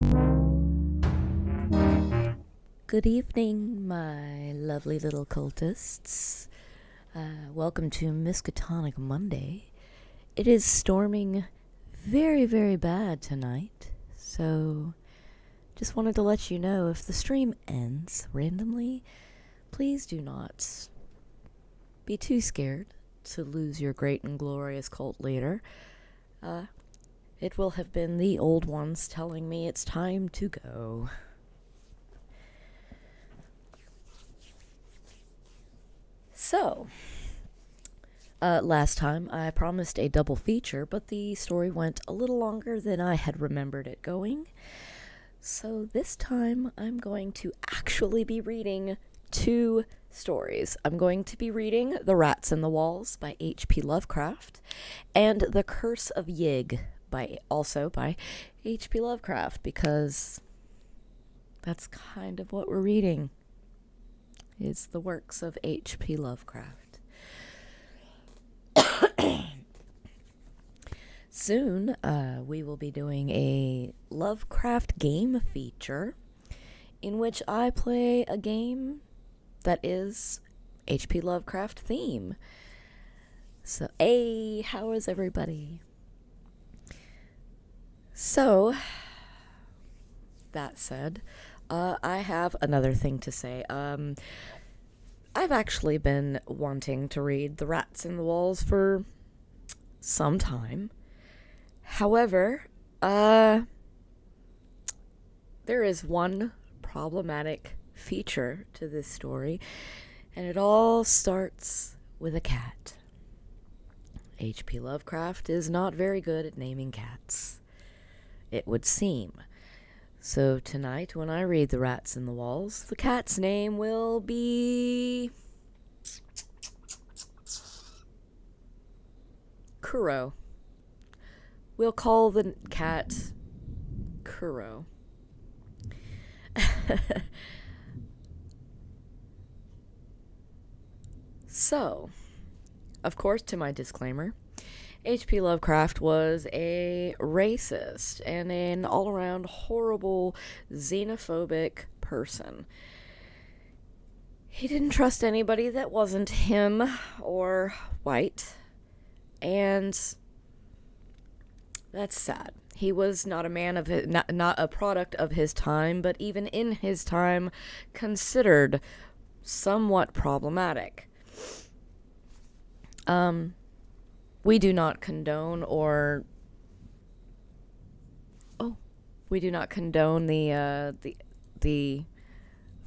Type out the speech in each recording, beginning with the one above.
Good evening, my lovely little cultists. Welcome to Misktatonic Monday. It is storming very, very bad tonight, so just wanted to let you know if the stream ends randomly, please do not be too scared to lose your great and glorious cult leader. It will have been the old ones telling me it's time to go. So, last time I promised a double feature, but the story went a little longer than I had remembered it going. So this time I'm going to actually be reading two stories. I'm going to be reading The Rats in the Walls by H.P. Lovecraft and The Curse of Yig also by H.P. Lovecraft, because that's kind of what we're reading. It's the works of H.P. Lovecraft. Soon, we will be doing a Lovecraft game feature in which I play a game that is H.P. Lovecraft theme. So, hey, how is everybody? So, that said, I have another thing to say. I've actually been wanting to read The Rats in the Walls for some time. However, there is one problematic feature to this story, and it all starts with a cat. H.P. Lovecraft is not very good at naming cats, it would seem. So tonight, when I read The Rats in the Walls, the cat's name will be Kuro. We'll call the cat Kuro. So, of course, to my disclaimer, H.P. Lovecraft was a racist and an all-around horrible, xenophobic person. He didn't trust anybody that wasn't him or white, and that's sad. He was not a man of his, not a product of his time, but even in his time, considered somewhat problematic. We do not condone the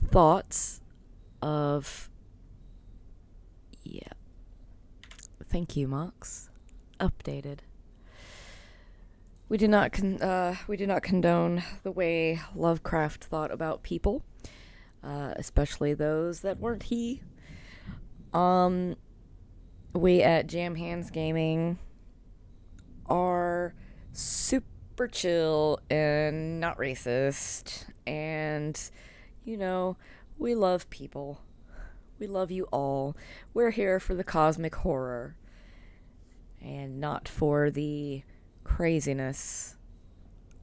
thoughts of, thank you, Mox. Updated. We do not condone the way Lovecraft thought about people, especially those that weren't he. We at Jam Hands Gaming are super chill and not racist, and, we love people. We love you all. We're here for the cosmic horror, and not for the craziness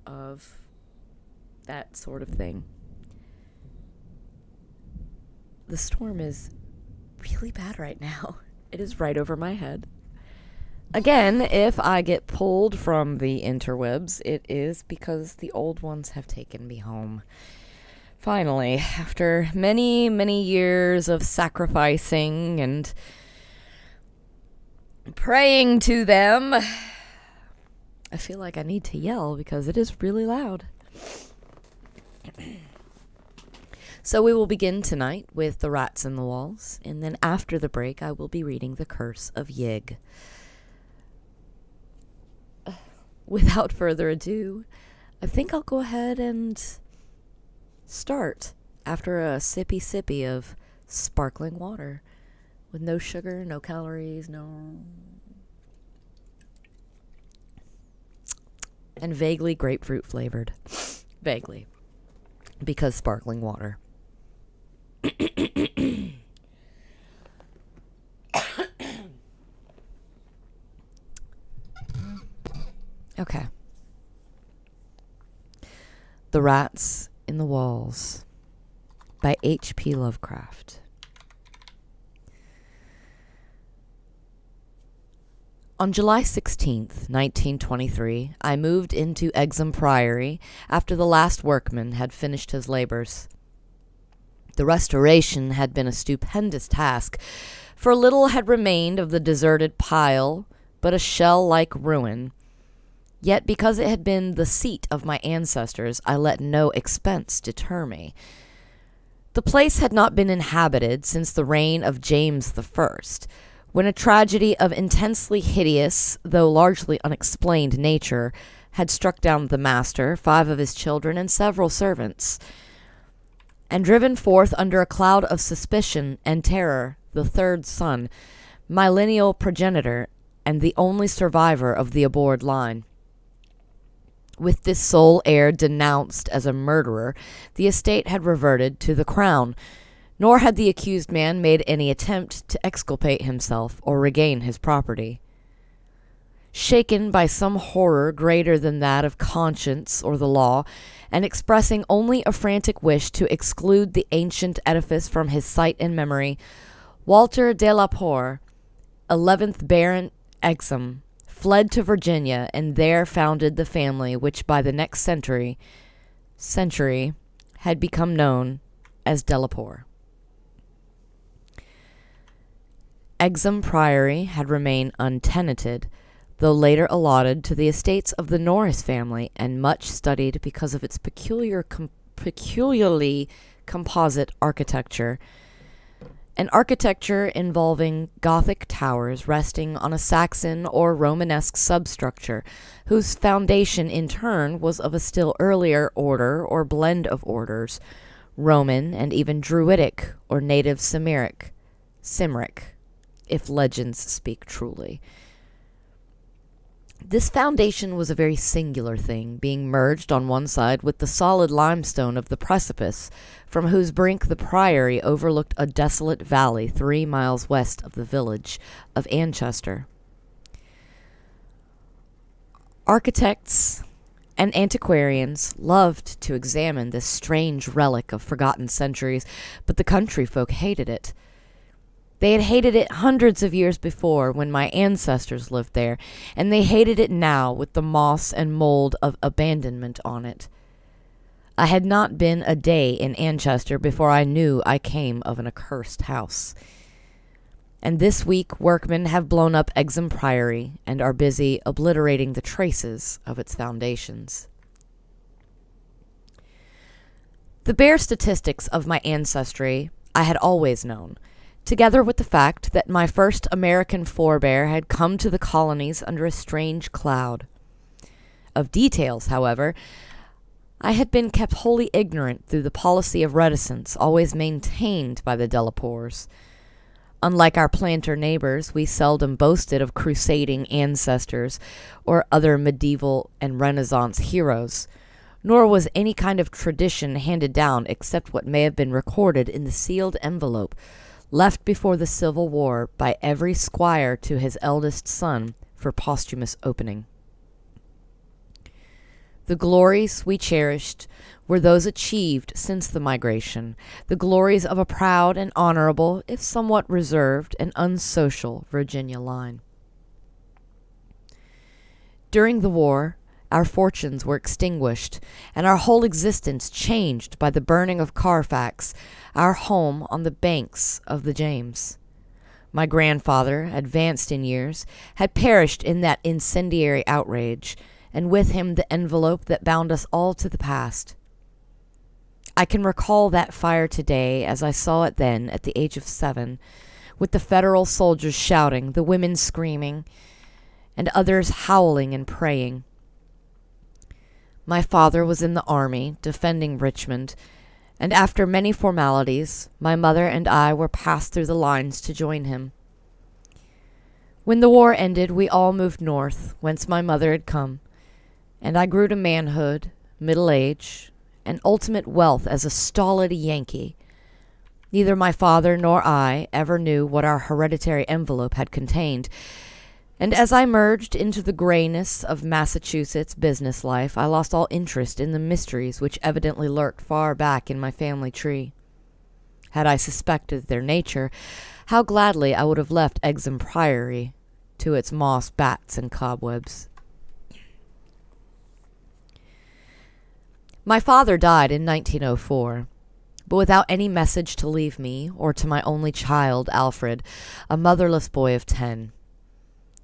of that sort of thing. The storm is really bad right now. It is right over my head. Again, if I get pulled from the interwebs, it is because the old ones have taken me home. Finally, after many, many years of sacrificing and praying to them, I feel like I need to yell because it is really loud. So we will begin tonight with The Rats in the Walls, and then after the break I will be reading The Curse of Yig. Without further ado, I think I'll go ahead and start after a sippy of sparkling water with no sugar, no calories, and vaguely grapefruit flavored. Vaguely. Because sparkling water. Okay. The the Rats in the Walls by H.P. Lovecraft. On July 16th, 1923, I moved into Exham Priory after the last workman had finished his labors. The restoration had been a stupendous task, for little had remained of the deserted pile but a shell-like ruin. Yet because it had been the seat of my ancestors, I let no expense deter me. The place had not been inhabited since the reign of James I, when a tragedy of intensely hideous, though largely unexplained nature, had struck down the master, 5 of his children, and several servants, and driven forth under a cloud of suspicion and terror the 3rd son, my lineal progenitor, and the only survivor of the abhorred line. With this sole heir denounced as a murderer, the estate had reverted to the crown, nor had the accused man made any attempt to exculpate himself or regain his property. Shaken by some horror greater than that of conscience or the law, and expressing only a frantic wish to exclude the ancient edifice from his sight and memory, Walter de la Poer, 11th Baron Exham, fled to Virginia and there founded the family which by the next century had become known as de la Poer. Exham Priory had remained untenanted, though later allotted to the estates of the Norris family, and much studied because of its peculiarly composite architecture, an architecture involving Gothic towers resting on a Saxon or Romanesque substructure, whose foundation in turn was of a still earlier order or blend of orders, Roman and even Druidic or native Cimric, if legends speak truly. This foundation was a very singular thing, being merged on one side with the solid limestone of the precipice, from whose brink the priory overlooked a desolate valley 3 miles west of the village of Anchester. Architects and antiquarians loved to examine this strange relic of forgotten centuries, but the country folk hated it. They had hated it hundreds of years before when my ancestors lived there, and they hated it now with the moss and mold of abandonment on it. I had not been a day in Anchester before I knew I came of an accursed house. And this week workmen have blown up Exham Priory and are busy obliterating the traces of its foundations. The bare statistics of my ancestry I had always known, together with the fact that my first American forebear had come to the colonies under a strange cloud. Of details, however, I had been kept wholly ignorant through the policy of reticence always maintained by the de la Poers. Unlike our planter neighbors, we seldom boasted of crusading ancestors or other medieval and Renaissance heroes, nor was any kind of tradition handed down except what may have been recorded in the sealed envelope left before the Civil War by every squire to his eldest son for posthumous opening. The glories we cherished were those achieved since the migration, the glories of a proud and honorable, if somewhat reserved and unsocial, Virginia line. During the war, our fortunes were extinguished, and our whole existence changed by the burning of Carfax, our home on the banks of the James. My grandfather, advanced in years, had perished in that incendiary outrage, and with him the envelope that bound us all to the past. I can recall that fire today as I saw it then at the age of 7, with the Federal soldiers shouting, the women screaming, and others howling and praying. My father was in the army, defending Richmond, and after many formalities, my mother and I were passed through the lines to join him. When the war ended, we all moved north, whence my mother had come, and I grew to manhood, middle age, and ultimate wealth as a stolid Yankee. Neither my father nor I ever knew what our hereditary envelope had contained, And as I merged into the grayness of Massachusetts business life, I lost all interest in the mysteries which evidently lurked far back in my family tree. Had I suspected their nature, how gladly I would have left Exham Priory to its moss, bats, and cobwebs. My father died in 1904, but without any message to leave me or to my only child, Alfred, a motherless boy of 10.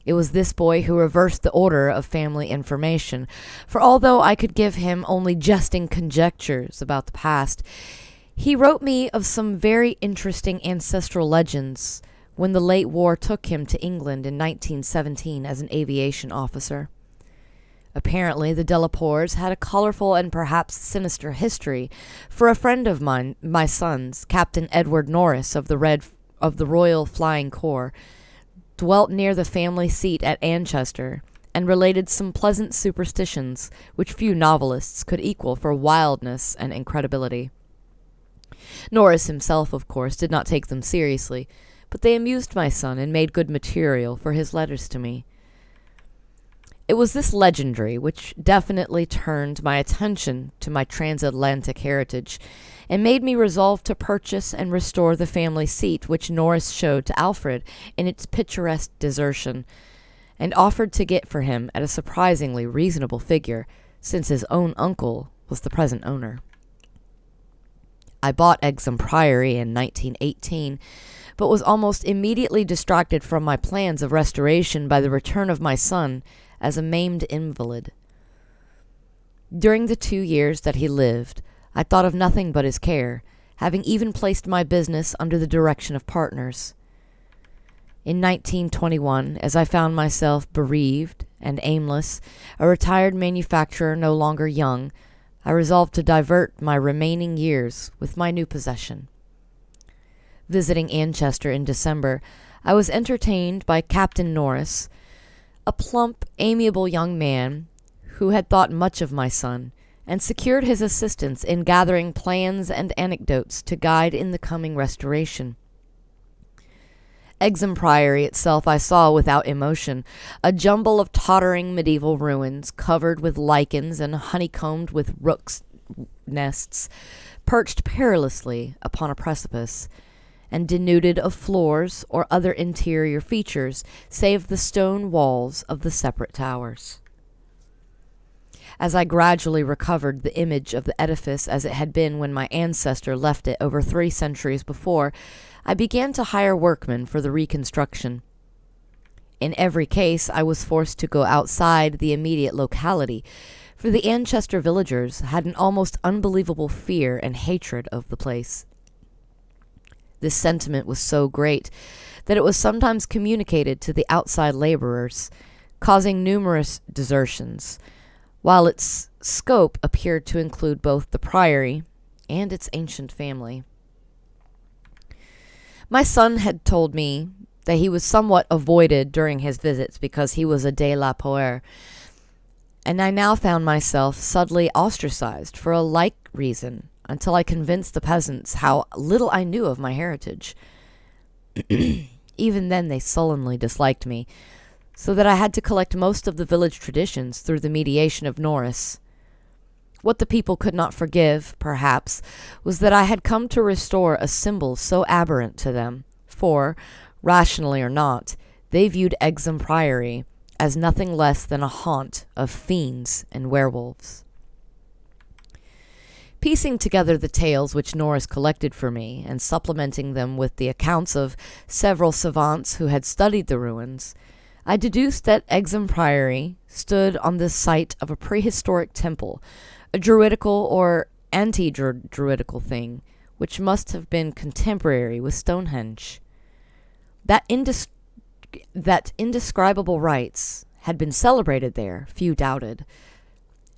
It was this boy who reversed the order of family information, for although I could give him only jesting conjectures about the past, he wrote me of some very interesting ancestral legends when the late war took him to England in 1917 as an aviation officer. Apparently, the Delapours had a colorful and perhaps sinister history, for a friend of mine, my son's, Captain Edward Norris of the Royal Flying Corps, dwelt near the family seat at Anchester, and related some pleasant superstitions which few novelists could equal for wildness and incredibility. Norris himself, of course, did not take them seriously, but they amused my son and made good material for his letters to me. It was this legendary which definitely turned my attention to my transatlantic heritage, and made me resolve to purchase and restore the family seat which Norris showed to Alfred in its picturesque desertion, and offered to get for him at a surprisingly reasonable figure, since his own uncle was the present owner. I bought Exham Priory in 1918, but was almost immediately distracted from my plans of restoration by the return of my son as a maimed invalid. During the 2 years that he lived, I thought of nothing but his care, having even placed my business under the direction of partners. In 1921, as I found myself bereaved and aimless, a retired manufacturer no longer young, I resolved to divert my remaining years with my new possession. Visiting Anchester in December, I was entertained by Captain Norris, a plump, amiable young man who had thought much of my son, and secured his assistance in gathering plans and anecdotes to guide in the coming restoration. Exham Priory itself I saw without emotion, a jumble of tottering medieval ruins, covered with lichens and honeycombed with rooks' nests, perched perilously upon a precipice, and denuded of floors or other interior features, save the stone walls of the separate towers. As I gradually recovered the image of the edifice as it had been when my ancestor left it over 3 centuries before, I began to hire workmen for the reconstruction. In every case, I was forced to go outside the immediate locality, for the Anchester villagers had an almost unbelievable fear and hatred of the place. This sentiment was so great that it was sometimes communicated to the outside laborers, causing numerous desertions, while its scope appeared to include both the priory and its ancient family. My son had told me that he was somewhat avoided during his visits because he was a de la Poer, and I now found myself suddenly ostracized for a like reason, until I convinced the peasants how little I knew of my heritage. Even then they sullenly disliked me, so that I had to collect most of the village traditions through the mediation of Norris. What the people could not forgive, perhaps, was that I had come to restore a symbol so aberrant to them, for, rationally or not, they viewed Exham Priory as nothing less than a haunt of fiends and werewolves. Piecing together the tales which Norris collected for me, and supplementing them with the accounts of several savants who had studied the ruins, I deduced that Exham Priory stood on the site of a prehistoric temple, a druidical or anti-druidical thing, which must have been contemporary with Stonehenge. That indescribable rites had been celebrated there, few doubted,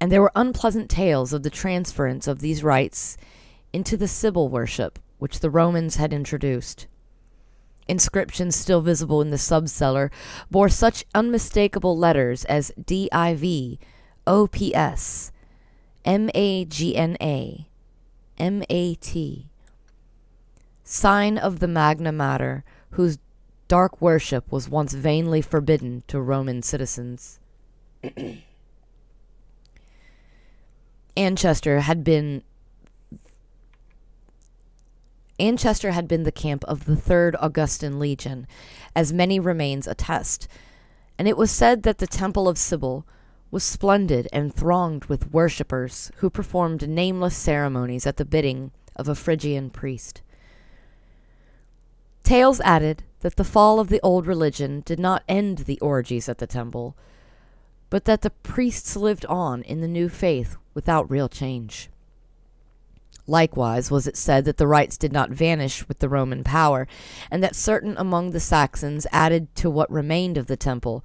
and there were unpleasant tales of the transference of these rites into the Sibyl worship which the Romans had introduced. Inscriptions still visible in the subcellar bore such unmistakable letters as DIV, OPS, MAGNA, MAT, sign of the Magna Mater, whose dark worship was once vainly forbidden to Roman citizens. Anchester had been the camp of the 3rd Augustan Legion, as many remains attest, and it was said that the Temple of Cybele was splendid and thronged with worshippers who performed nameless ceremonies at the bidding of a Phrygian priest. Tales added that the fall of the old religion did not end the orgies at the temple, but that the priests lived on in the new faith without real change. Likewise was it said that the rites did not vanish with the Roman power, and that certain among the Saxons added to what remained of the temple,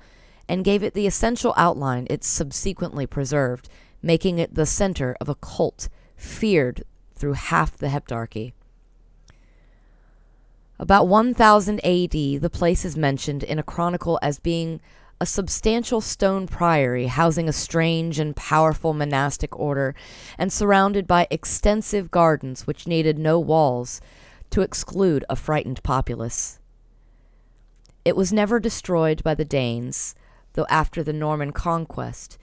and gave it the essential outline it subsequently preserved, making it the center of a cult feared through half the Heptarchy. About 1000 A.D., the place is mentioned in a chronicle as being a substantial stone priory housing a strange and powerful monastic order, and surrounded by extensive gardens which needed no walls to exclude a frightened populace. It was never destroyed by the Danes, though after the Norman conquest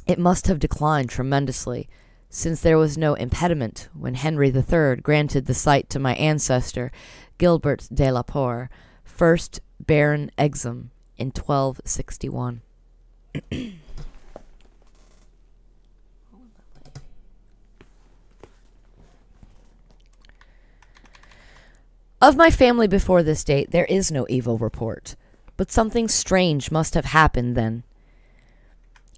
it must have declined tremendously, since there was no impediment when Henry III granted the site to my ancestor, Gilbert de la Poer, 1st Baron Exum, in 1261. Of my family before this date, there is no evil report, but something strange must have happened then.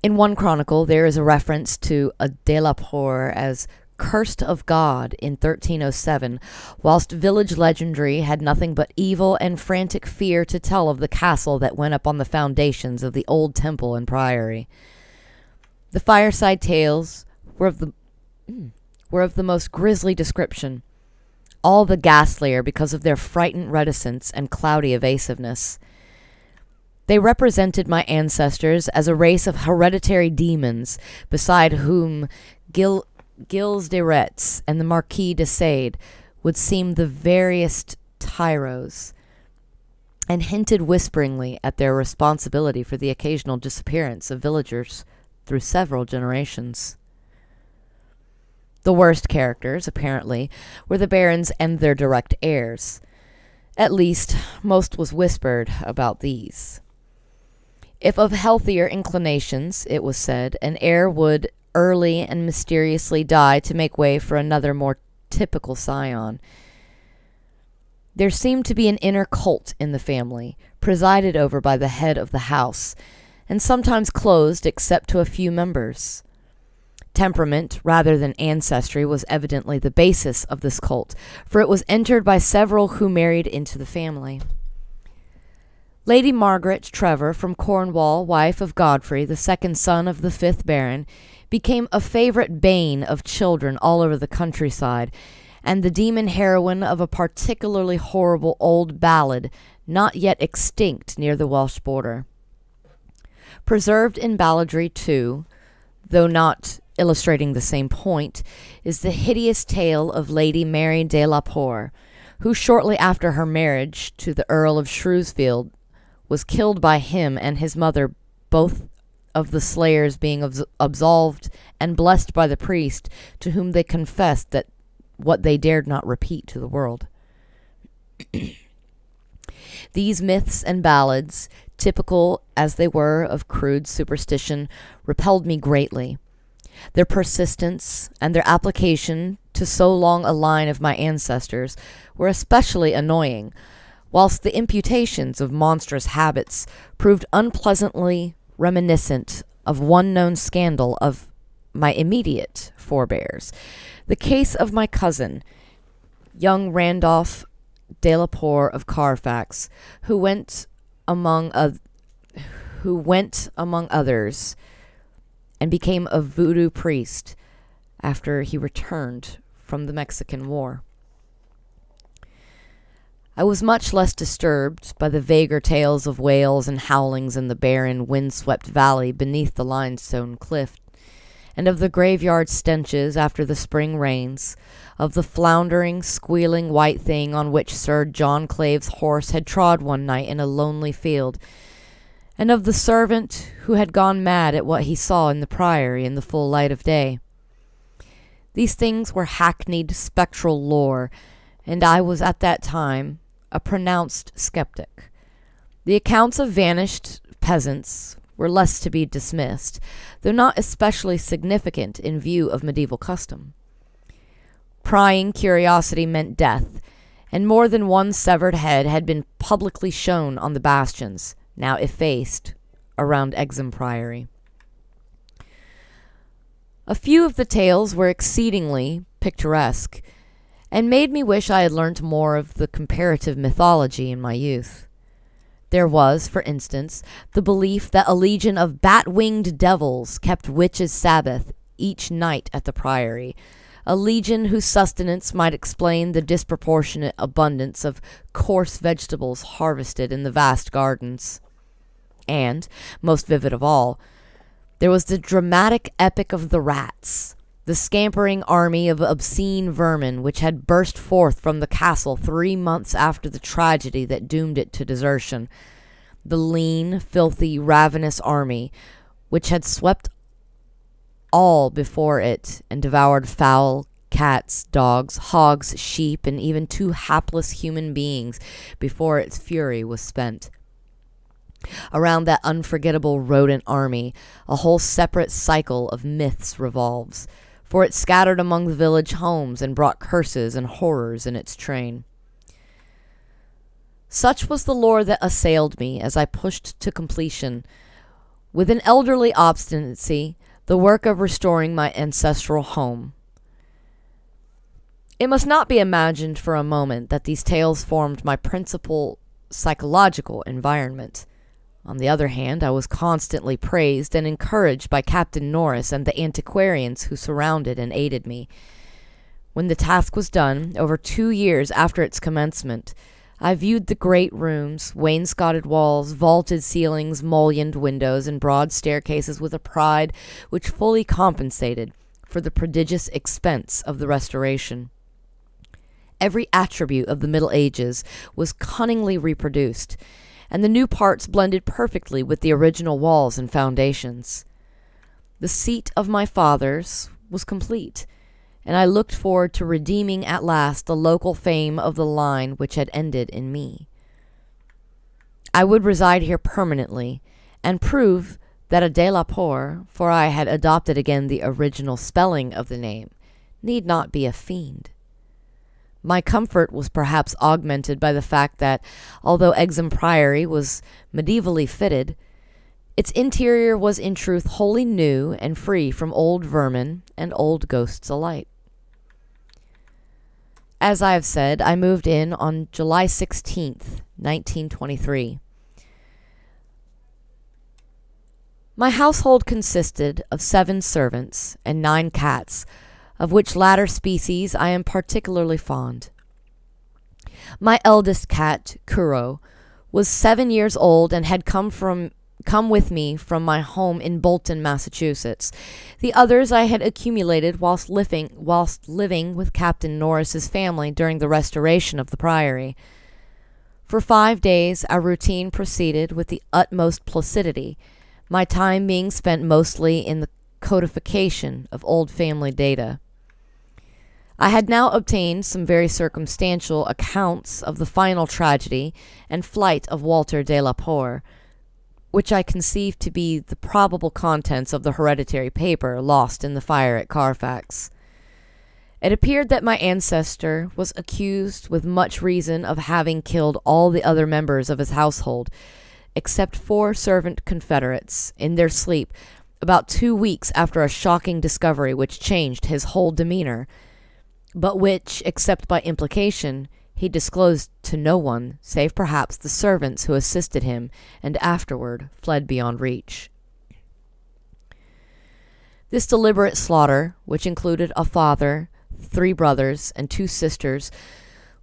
In one chronicle, there is a reference to a de la Poer as cursed of God in 1307, whilst village legendary had nothing but evil and frantic fear to tell of the castle that went up on the foundations of the old temple and priory. The fireside tales were of the most grisly description, all the ghastlier because of their frightened reticence and cloudy evasiveness. They represented my ancestors as a race of hereditary demons, beside whom Gilles de Retz and the Marquis de Sade would seem the veriest tyros, and hinted whisperingly at their responsibility for the occasional disappearance of villagers through several generations. The worst characters, apparently, were the barons and their direct heirs. At least, most was whispered about these. If of healthier inclinations, it was said, an heir would early and mysteriously die to make way for another more typical scion. There seemed to be an inner cult in the family, presided over by the head of the house, and sometimes closed except to a few members. Temperament, rather than ancestry, was evidently the basis of this cult, for it was entered by several who married into the family. Lady Margaret Trevor from Cornwall, wife of Godfrey, the second son of the 5th Baron, became a favorite bane of children all over the countryside, and the demon heroine of a particularly horrible old ballad not yet extinct near the Welsh border. Preserved in balladry, too, though not illustrating the same point, is the hideous tale of Lady Mary de la Poer, who shortly after her marriage to the Earl of Shrewsfield was killed by him and his mother, both of the slayers being absolved and blessed by the priest, to whom they confessed that what they dared not repeat to the world. These myths and ballads, typical as they were of crude superstition, repelled me greatly. Their persistence and their application to so long a line of my ancestors were especially annoying, whilst the imputations of monstrous habits proved unpleasantly reminiscent of one known scandal of my immediate forebears, the case of my cousin, young Randolph de la Poer of Carfax, who went among others and became a voodoo priest after he returned from the Mexican War. I was much less disturbed by the vaguer tales of wails and howlings in the barren, wind-swept valley beneath the limestone cliff, and of the graveyard stenches after the spring rains, of the floundering, squealing white thing on which Sir John Clave's horse had trod one night in a lonely field, and of the servant who had gone mad at what he saw in the priory in the full light of day. These things were hackneyed spectral lore, and I was at that time a pronounced skeptic. The accounts of vanished peasants were less to be dismissed, though not especially significant in view of medieval custom. Prying curiosity meant death, and more than one severed head had been publicly shown on the bastions, now effaced, around Exham Priory. A few of the tales were exceedingly picturesque, and made me wish I had learnt more of the comparative mythology in my youth. There was, for instance, the belief that a legion of bat-winged devils kept witches' Sabbath each night at the priory, a legion whose sustenance might explain the disproportionate abundance of coarse vegetables harvested in the vast gardens. And, most vivid of all, there was the dramatic epic of the rats, the scampering army of obscene vermin which had burst forth from the castle 3 months after the tragedy that doomed it to desertion, the lean, filthy, ravenous army which had swept all before it and devoured fowl, cats, dogs, hogs, sheep, and even 2 hapless human beings before its fury was spent. Around that unforgettable rodent army, a whole separate cycle of myths revolves, for it scattered among the village homes and brought curses and horrors in its train. Such was the lore that assailed me as I pushed to completion, with an elderly obstinacy, the work of restoring my ancestral home. It must not be imagined for a moment that these tales formed my principal psychological environment. On the other hand, I was constantly praised and encouraged by Captain Norris and the antiquarians who surrounded and aided me. When the task was done, over 2 years after its commencement, I viewed the great rooms, wainscoted walls, vaulted ceilings, mullioned windows, and broad staircases with a pride which fully compensated for the prodigious expense of the restoration. Every attribute of the Middle Ages was cunningly reproduced, and the new parts blended perfectly with the original walls and foundations. The seat of my fathers was complete, and I looked forward to redeeming at last the local fame of the line which had ended in me. I would reside here permanently, and prove that a de la Poer, for I had adopted again the original spelling of the name, need not be a fiend. My comfort was perhaps augmented by the fact that, although Exham Priory was medievally fitted, its interior was in truth wholly new and free from old vermin and old ghosts alike. As I have said, I moved in on July 16th, 1923. My household consisted of 7 servants and 9 cats, of which latter species I am particularly fond. My eldest cat, Kuro, was 7 years old and had come with me from my home in Bolton, Massachusetts. The others I had accumulated whilst living with Captain Norris's family during the restoration of the priory. For 5 days our routine proceeded with the utmost placidity, my time being spent mostly in the codification of old family data. I had now obtained some very circumstantial accounts of the final tragedy and flight of Walter de la Poer, which I conceived to be the probable contents of the hereditary paper lost in the fire at Carfax. It appeared that my ancestor was accused with much reason of having killed all the other members of his household, except 4 servant confederates, in their sleep, about 2 weeks after a shocking discovery which changed his whole demeanor, but which, except by implication, he disclosed to no one, save perhaps the servants who assisted him and afterward fled beyond reach. This deliberate slaughter, which included a father, 3 brothers, and 2 sisters,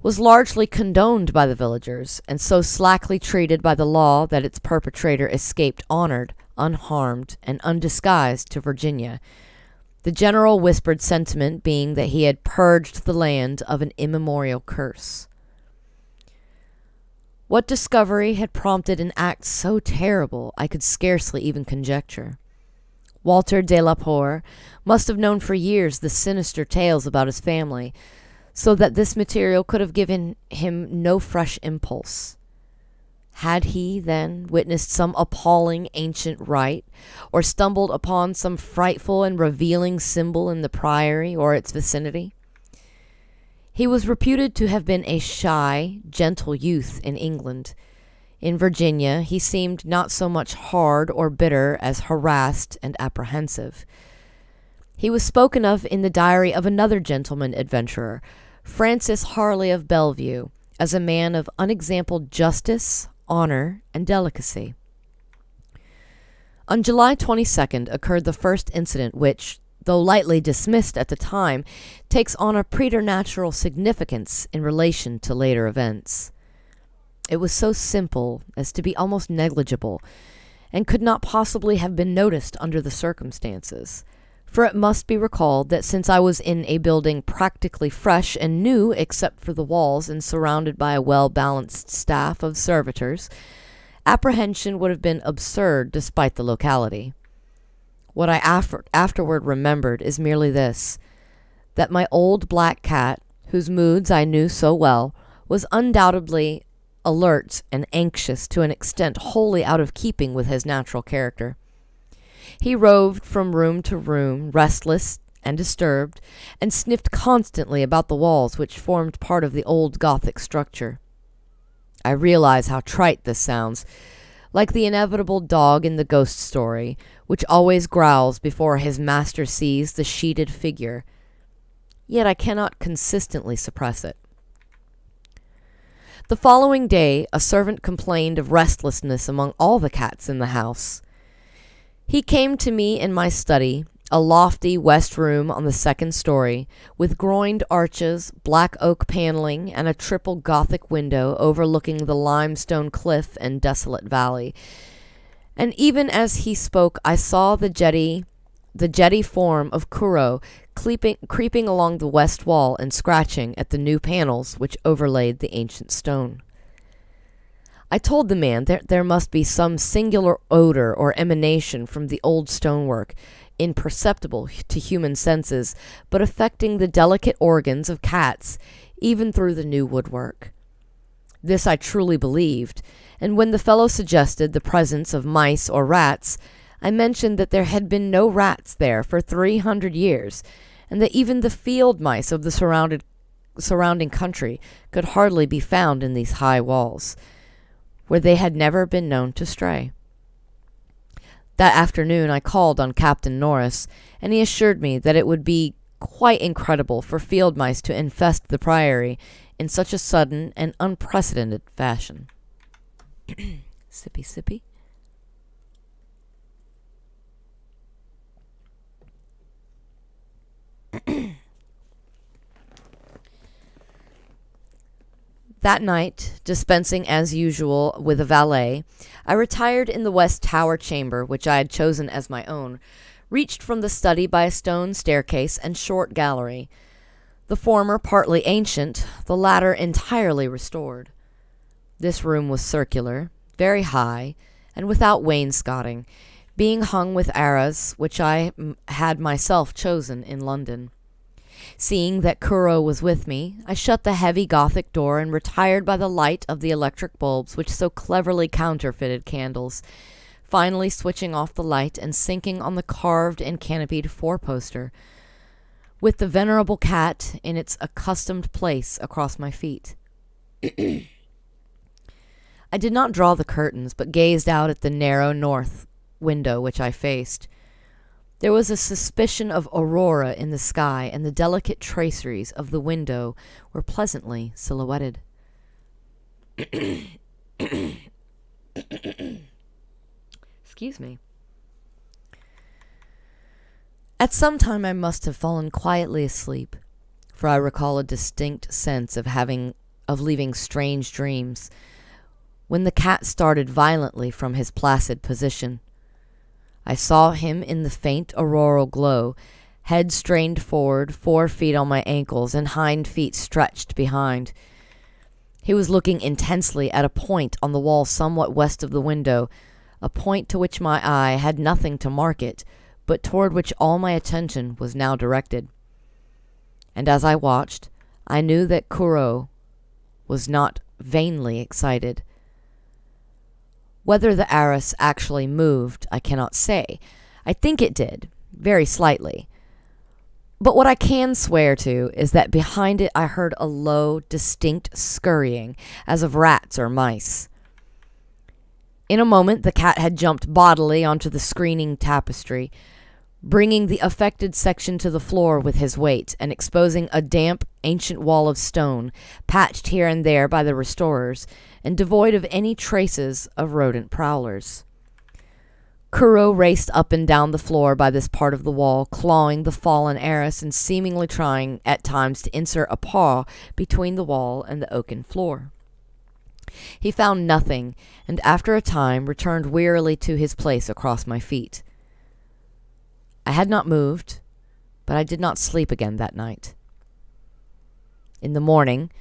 was largely condoned by the villagers, and so slackly treated by the law that its perpetrator escaped honored, unharmed, and undisguised to Virginia, the general whispered sentiment being that he had purged the land of an immemorial curse. What discovery had prompted an act so terrible I could scarcely even conjecture. Walter de la Poer must have known for years the sinister tales about his family, so that this material could have given him no fresh impulse. Had he, then, witnessed some appalling ancient rite, or stumbled upon some frightful and revealing symbol in the priory or its vicinity? He was reputed to have been a shy, gentle youth in England. In Virginia, he seemed not so much hard or bitter as harassed and apprehensive. He was spoken of in the diary of another gentleman adventurer, Francis Harley of Bellevue, as a man of unexampled justice, honor, and delicacy. On July 22nd occurred the first incident which, though lightly dismissed at the time, takes on a preternatural significance in relation to later events. It was so simple as to be almost negligible, and could not possibly have been noticed under the circumstances, for it must be recalled that since I was in a building practically fresh and new except for the walls and surrounded by a well-balanced staff of servitors, apprehension would have been absurd despite the locality. What I afterward remembered is merely this, that my old black cat, whose moods I knew so well, was undoubtedly alert and anxious to an extent wholly out of keeping with his natural character. He roved from room to room, restless and disturbed, and sniffed constantly about the walls which formed part of the old Gothic structure. I realize how trite this sounds, like the inevitable dog in the ghost story, which always growls before his master sees the sheeted figure. Yet I cannot consistently suppress it. The following day, a servant complained of restlessness among all the cats in the house. He came to me in my study, a lofty west room on the second story, with groined arches, black oak paneling, and a triple Gothic window overlooking the limestone cliff and desolate valley. And even as he spoke, I saw the jetty form of Kuro creeping along the west wall and scratching at the new panels which overlaid the ancient stone. I told the man that there must be some singular odor or emanation from the old stonework, imperceptible to human senses, but affecting the delicate organs of cats, even through the new woodwork. This I truly believed, and when the fellow suggested the presence of mice or rats, I mentioned that there had been no rats there for 300 years, and that even the field mice of the surrounding country could hardly be found in these high walls, where they had never been known to stray. That afternoon I called on Captain Norris, and he assured me that it would be quite incredible for field mice to infest the priory in such a sudden and unprecedented fashion. Sippy, sippy. That night, dispensing as usual with a valet, I retired in the west tower chamber, which I had chosen as my own, reached from the study by a stone staircase and short gallery, the former partly ancient, the latter entirely restored. This room was circular, very high, and without wainscoting, being hung with arras which I had myself chosen in London. Seeing that Kuro was with me, I shut the heavy Gothic door and retired by the light of the electric bulbs which so cleverly counterfeited candles, finally switching off the light and sinking on the carved and canopied four-poster, with the venerable cat in its accustomed place across my feet. I did not draw the curtains, but gazed out at the narrow north window which I faced. There was a suspicion of aurora in the sky, and the delicate traceries of the window were pleasantly silhouetted. Excuse me. At some time I must have fallen quietly asleep, for I recall a distinct sense of leaving strange dreams, when the cat started violently from his placid position. I saw him in the faint auroral glow, head strained forward, 4 feet on my ankles, and hind feet stretched behind. He was looking intensely at a point on the wall somewhat west of the window, a point to which my eye had nothing to mark it, but toward which all my attention was now directed. And as I watched, I knew that Kuro was not vainly excited. Whether the arras actually moved, I cannot say. I think it did, very slightly. But what I can swear to is that behind it I heard a low, distinct scurrying, as of rats or mice. In a moment the cat had jumped bodily onto the screening tapestry, bringing the affected section to the floor with his weight, and exposing a damp, ancient wall of stone, patched here and there by the restorers, and devoid of any traces of rodent prowlers. Kuro raced up and down the floor by this part of the wall, clawing the fallen arras and seemingly trying at times to insert a paw between the wall and the oaken floor. He found nothing, and after a time returned wearily to his place across my feet. I had not moved, but I did not sleep again that night. In the morning,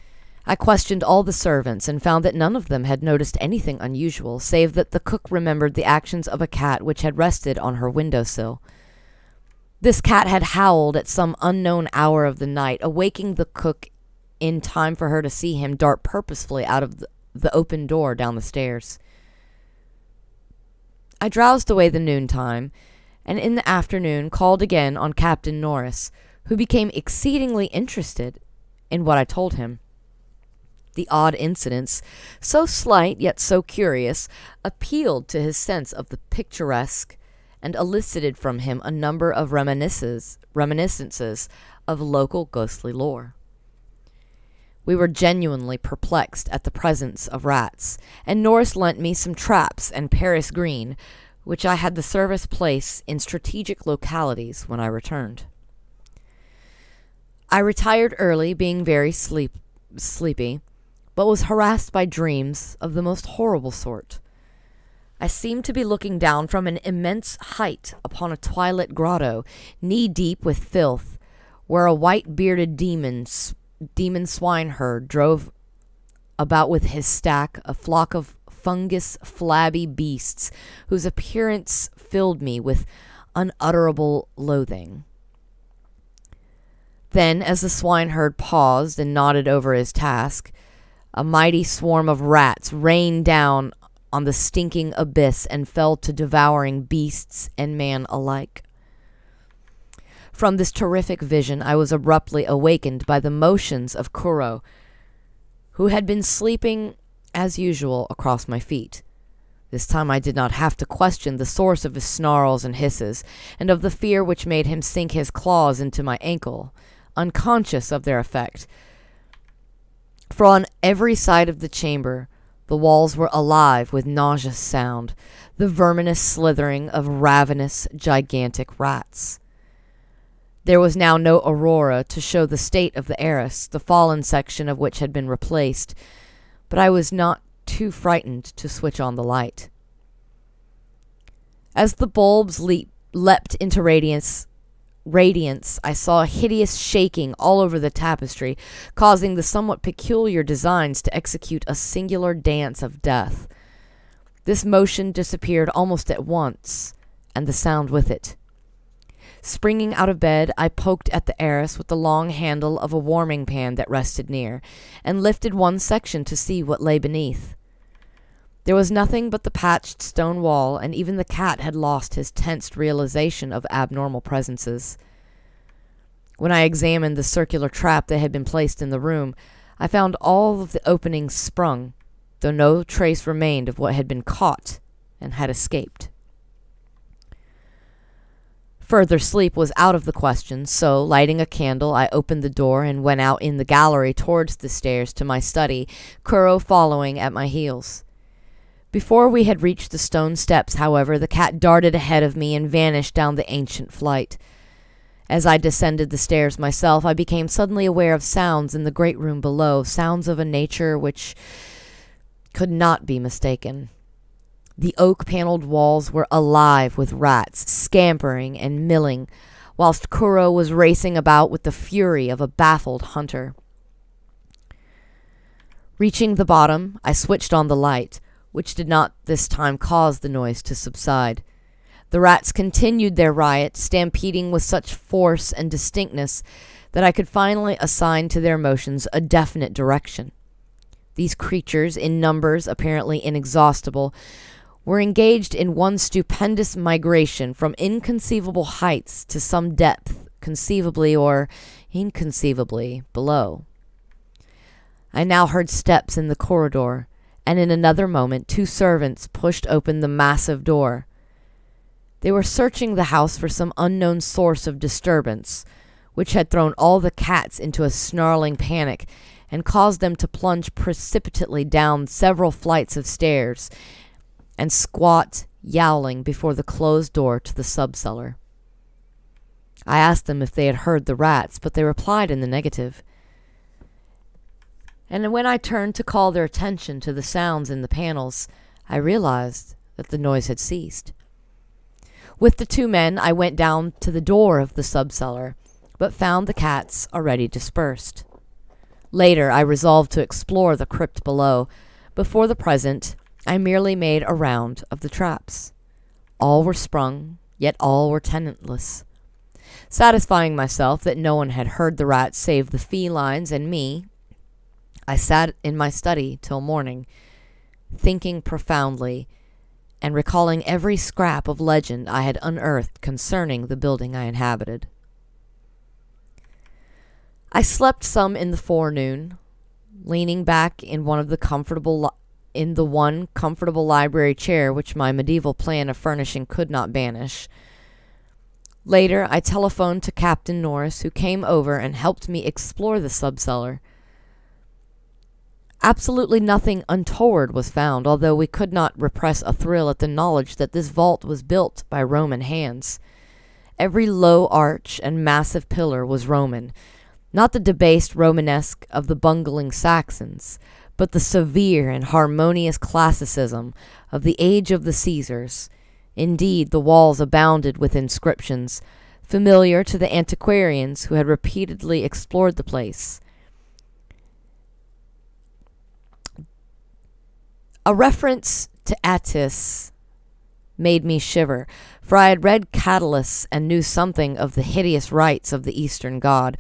I questioned all the servants and found that none of them had noticed anything unusual, save that the cook remembered the actions of a cat which had rested on her windowsill. This cat had howled at some unknown hour of the night, awaking the cook in time for her to see him dart purposefully out of the open door down the stairs. I drowsed away the noontime, and in the afternoon called again on Captain Norris, who became exceedingly interested in what I told him. The odd incidents, so slight yet so curious, appealed to his sense of the picturesque, and elicited from him a number of reminiscences of local ghostly lore. We were genuinely perplexed at the presence of rats, and Norris lent me some traps and Paris green, which I had the service place in strategic localities when I returned. I retired early, being very sleepy, but was harassed by dreams of the most horrible sort. I seemed to be looking down from an immense height upon a twilit grotto, knee-deep with filth, where a white-bearded demon swineherd drove about with his stack a flock of fungus, flabby beasts whose appearance filled me with unutterable loathing. Then, as the swineherd paused and nodded over his task, a mighty swarm of rats rained down on the stinking abyss and fell to devouring beasts and man alike. From this terrific vision I was abruptly awakened by the motions of Kuro, who had been sleeping as usual across my feet. This time I did not have to question the source of his snarls and hisses, and of the fear which made him sink his claws into my ankle, unconscious of their effect. For on every side of the chamber the walls were alive with nauseous sound, the verminous slithering of ravenous, gigantic rats. There was now no aurora to show the state of the arras, the fallen section of which had been replaced, but I was not too frightened to switch on the light. As the bulbs leapt into radiance, I saw a hideous shaking all over the tapestry, causing the somewhat peculiar designs to execute a singular dance of death. This motion disappeared almost at once, and the sound with it. Springing out of bed, I poked at the arras with the long handle of a warming pan that rested near, and lifted one section to see what lay beneath. There was nothing but the patched stone wall, and even the cat had lost his tensed realization of abnormal presences. When I examined the circular trap that had been placed in the room, I found all of the openings sprung, though no trace remained of what had been caught and had escaped. Further sleep was out of the question, so, lighting a candle, I opened the door and went out in the gallery towards the stairs to my study, Kuro following at my heels. Before we had reached the stone steps, however, the cat darted ahead of me and vanished down the ancient flight. As I descended the stairs myself, I became suddenly aware of sounds in the great room below, sounds of a nature which could not be mistaken. The oak-paneled walls were alive with rats, scampering and milling, whilst Kuro was racing about with the fury of a baffled hunter. Reaching the bottom, I switched on the light, which did not this time cause the noise to subside. The rats continued their riot, stampeding with such force and distinctness that I could finally assign to their motions a definite direction. These creatures, in numbers apparently inexhaustible, were engaged in one stupendous migration from inconceivable heights to some depth, conceivably or inconceivably below. I now heard steps in the corridor, and in another moment 2 servants pushed open the massive door. They were searching the house for some unknown source of disturbance, which had thrown all the cats into a snarling panic and caused them to plunge precipitately down several flights of stairs and squat, yowling, before the closed door to the subcellar. I asked them if they had heard the rats, but they replied in the negative. And when I turned to call their attention to the sounds in the panels, I realized that the noise had ceased. With the 2 men, I went down to the door of the subcellar, but found the cats already dispersed. Later, I resolved to explore the crypt below, but for the present, I merely made a round of the traps. All were sprung, yet all were tenantless. Satisfying myself that no one had heard the rats save the felines and me, I sat in my study till morning, thinking profoundly and recalling every scrap of legend I had unearthed concerning the building I inhabited. I slept some in the forenoon, leaning back in one comfortable library chair which my medieval plan of furnishing could not banish. Later, I telephoned to Captain Norris, who came over and helped me explore the subcellar. Absolutely nothing untoward was found, although we could not repress a thrill at the knowledge that this vault was built by Roman hands. Every low arch and massive pillar was Roman, not the debased Romanesque of the bungling Saxons, but the severe and harmonious classicism of the age of the Caesars. Indeed, the walls abounded with inscriptions, familiar to the antiquarians who had repeatedly explored the place. A reference to Attis made me shiver, for I had read Catullus and knew something of the hideous rites of the Eastern god,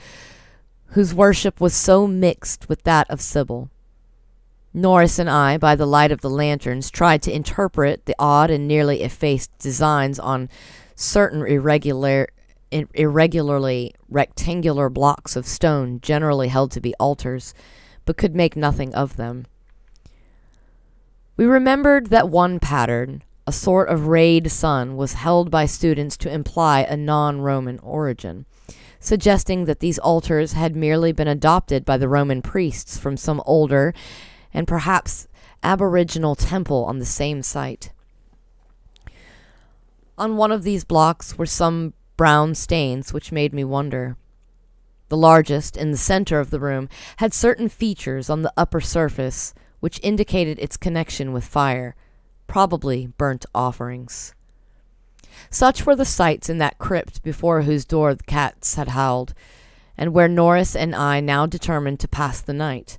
whose worship was so mixed with that of Sibyl. Norris and I, by the light of the lanterns, tried to interpret the odd and nearly effaced designs on certain irregularly rectangular blocks of stone generally held to be altars, but could make nothing of them. We remembered that one pattern, a sort of rayed sun, was held by students to imply a non-Roman origin, suggesting that these altars had merely been adopted by the Roman priests from some older and perhaps aboriginal temple on the same site. On one of these blocks were some brown stains which made me wonder. The largest, in the center of the room, had certain features on the upper surface which indicated its connection with fire, probably burnt offerings. Such were the sights in that crypt before whose door the cats had howled, and where Norris and I now determined to pass the night.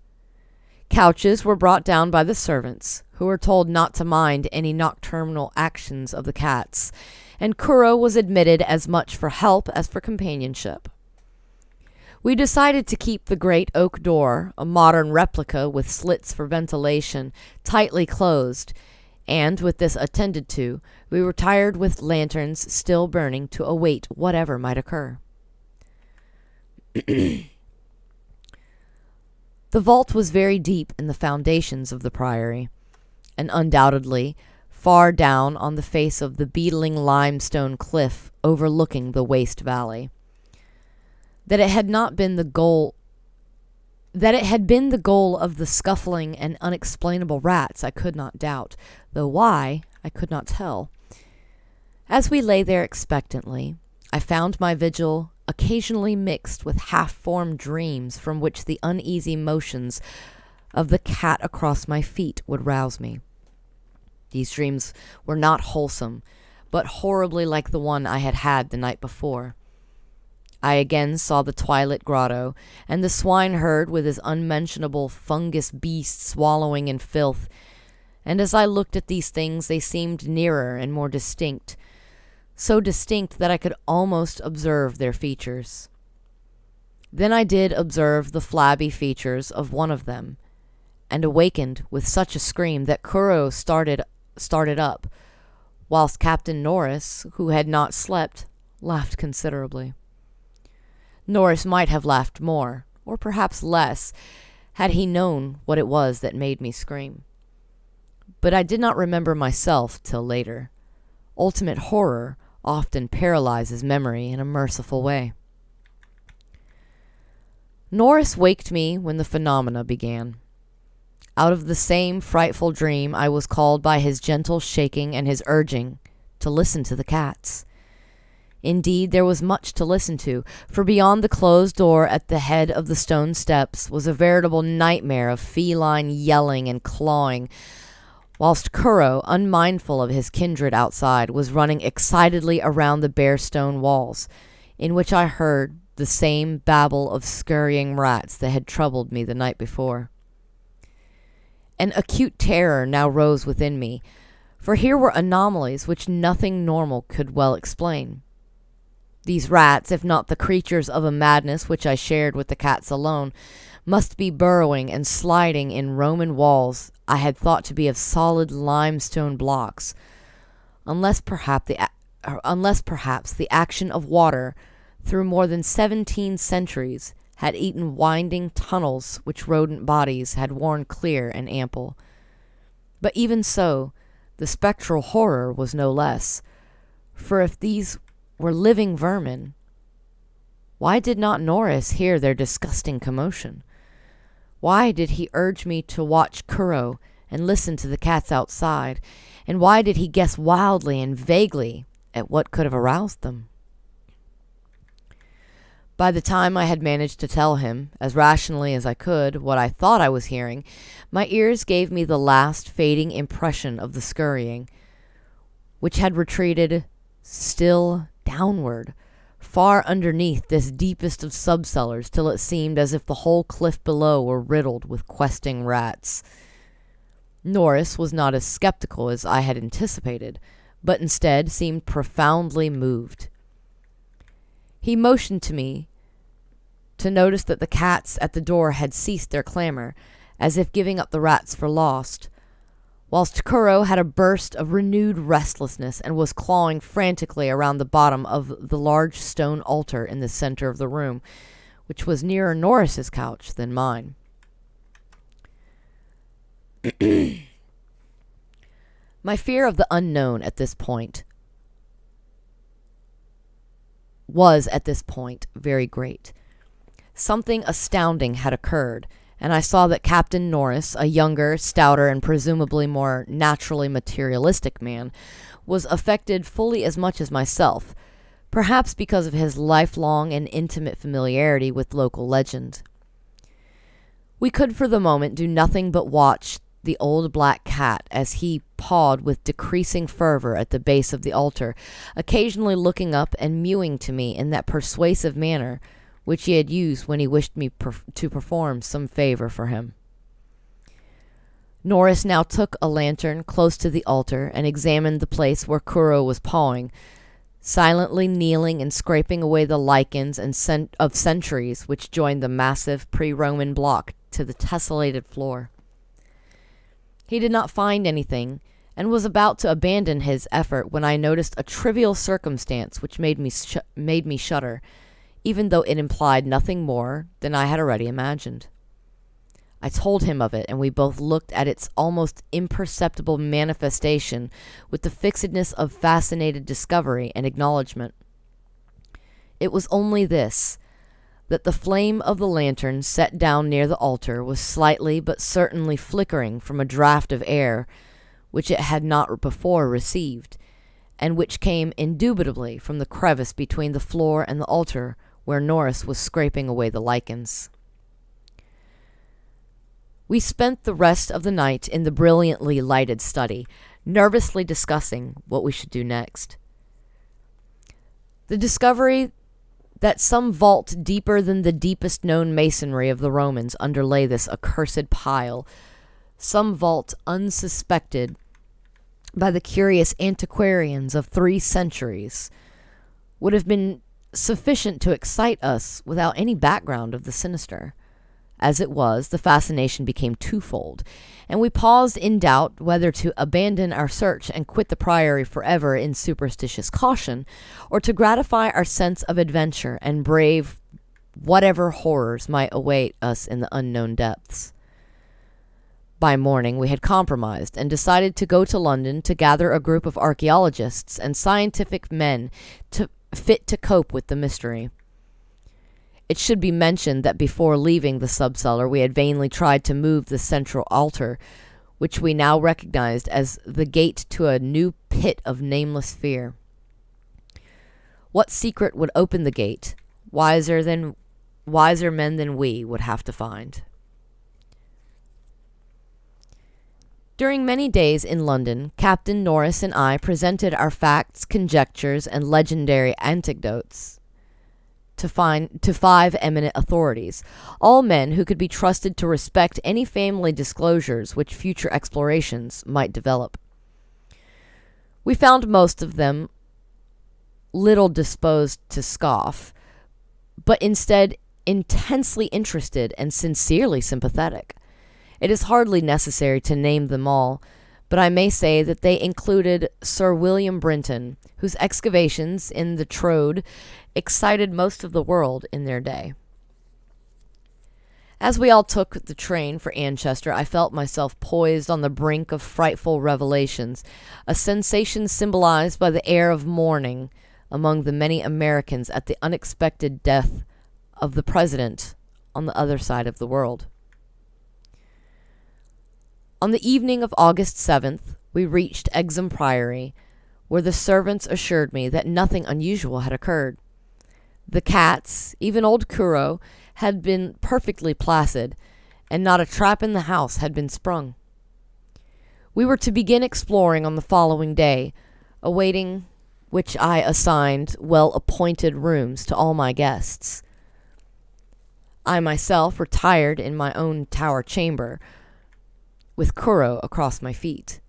Couches were brought down by the servants, who were told not to mind any nocturnal actions of the cats, and Kuro was admitted as much for help as for companionship. We decided to keep the great oak door, a modern replica with slits for ventilation, tightly closed, and, with this attended to, we retired with lanterns still burning to await whatever might occur. The vault was very deep in the foundations of the priory, and undoubtedly far down on the face of the beetling limestone cliff overlooking the waste valley. That it had been the goal of the scuffling and unexplainable rats, I could not doubt, though why, I could not tell. As we lay there expectantly, I found my vigil occasionally mixed with half-formed dreams from which the uneasy motions of the cat across my feet would rouse me. These dreams were not wholesome, but horribly like the one I had had the night before. I again saw the twilit grotto, and the swineherd with his unmentionable fungus beast swallowing in filth, and as I looked at these things they seemed nearer and more distinct, so distinct that I could almost observe their features. Then I did observe the flabby features of one of them, and awakened with such a scream that Kuro started up, whilst Captain Norris, who had not slept, laughed considerably. Norris might have laughed more, or perhaps less, had he known what it was that made me scream. But I did not remember myself till later. Ultimate horror often paralyzes memory in a merciful way. Norris waked me when the phenomena began. Out of the same frightful dream I was called by his gentle shaking and his urging to listen to the cats. Indeed, there was much to listen to, for beyond the closed door at the head of the stone steps was a veritable nightmare of feline yelling and clawing, whilst Kuro, unmindful of his kindred outside, was running excitedly around the bare stone walls, in which I heard the same babble of scurrying rats that had troubled me the night before. An acute terror now rose within me, for here were anomalies which nothing normal could well explain. These rats, if not the creatures of a madness which I shared with the cats alone, must be burrowing and sliding in Roman walls I had thought to be of solid limestone blocks, unless perhaps the action of water through more than 17 centuries had eaten winding tunnels which rodent bodies had worn clear and ample. But even so, the spectral horror was no less, for if these were living vermin, why did not Norris hear their disgusting commotion? Why did he urge me to watch Kuro and listen to the cats outside? And why did he guess wildly and vaguely at what could have aroused them? By the time I had managed to tell him, as rationally as I could, what I thought I was hearing, my ears gave me the last fading impression of the scurrying, which had retreated still downward, far underneath this deepest of subcellars, till it seemed as if the whole cliff below were riddled with questing rats. Norris was not as skeptical as I had anticipated, but instead seemed profoundly moved. He motioned to me to notice that the cats at the door had ceased their clamor, as if giving up the rats for lost, whilst Kuro had a burst of renewed restlessness and was clawing frantically around the bottom of the large stone altar in the center of the room, which was nearer Norris's couch than mine. My fear of the unknown was at this point very great. Something astounding had occurred, and I saw that Captain Norris, a younger, stouter, and presumably more naturally materialistic man, was affected fully as much as myself, perhaps because of his lifelong and intimate familiarity with local legend. We could for the moment do nothing but watch the old black cat as he pawed with decreasing fervor at the base of the altar, occasionally looking up and mewing to me in that persuasive manner which he had used when he wished me to perform some favor for him. Norris now took a lantern close to the altar and examined the place where Kuro was pawing, silently kneeling and scraping away the lichens of centuries which joined the massive pre-Roman block to the tessellated floor. He did not find anything, and was about to abandon his effort when I noticed a trivial circumstance which made me shudder, even though it implied nothing more than I had already imagined. I told him of it, and we both looked at its almost imperceptible manifestation with the fixedness of fascinated discovery and acknowledgment. It was only this, that the flame of the lantern set down near the altar was slightly but certainly flickering from a draught of air which it had not before received, and which came indubitably from the crevice between the floor and the altar where Norris was scraping away the lichens. We spent the rest of the night in the brilliantly lighted study, nervously discussing what we should do next. The discovery that some vault deeper than the deepest known masonry of the Romans underlay this accursed pile, some vault unsuspected by the curious antiquarians of 3 centuries, would have been sufficient to excite us without any background of the sinister. As it was, the fascination became twofold, and we paused in doubt whether to abandon our search and quit the priory forever in superstitious caution, or to gratify our sense of adventure and brave whatever horrors might await us in the unknown depths. By morning, we had compromised and decided to go to London to gather a group of archaeologists and scientific men fit to cope with the mystery. It should be mentioned that before leaving the subcellar, we had vainly tried to move the central altar, which we now recognized as the gate to a new pit of nameless fear. What secret would open the gate? Wiser men than we would have to find. During many days in London, Captain Norris and I presented our facts, conjectures, and legendary anecdotes to 5 eminent authorities, all men who could be trusted to respect any family disclosures which future explorations might develop. We found most of them little disposed to scoff, but instead intensely interested and sincerely sympathetic. It is hardly necessary to name them all, but I may say that they included Sir William Brinton, whose excavations in the Troad excited most of the world in their day. As we all took the train for Anchester, I felt myself poised on the brink of frightful revelations, a sensation symbolized by the air of mourning among the many Americans at the unexpected death of the president on the other side of the world. On the evening of August 7th, we reached Exham Priory, where the servants assured me that nothing unusual had occurred. The cats, even old Kuro, had been perfectly placid, and not a trap in the house had been sprung. We were to begin exploring on the following day, awaiting which I assigned well-appointed rooms to all my guests. I myself retired in my own tower chamber, with Kuro across my feet.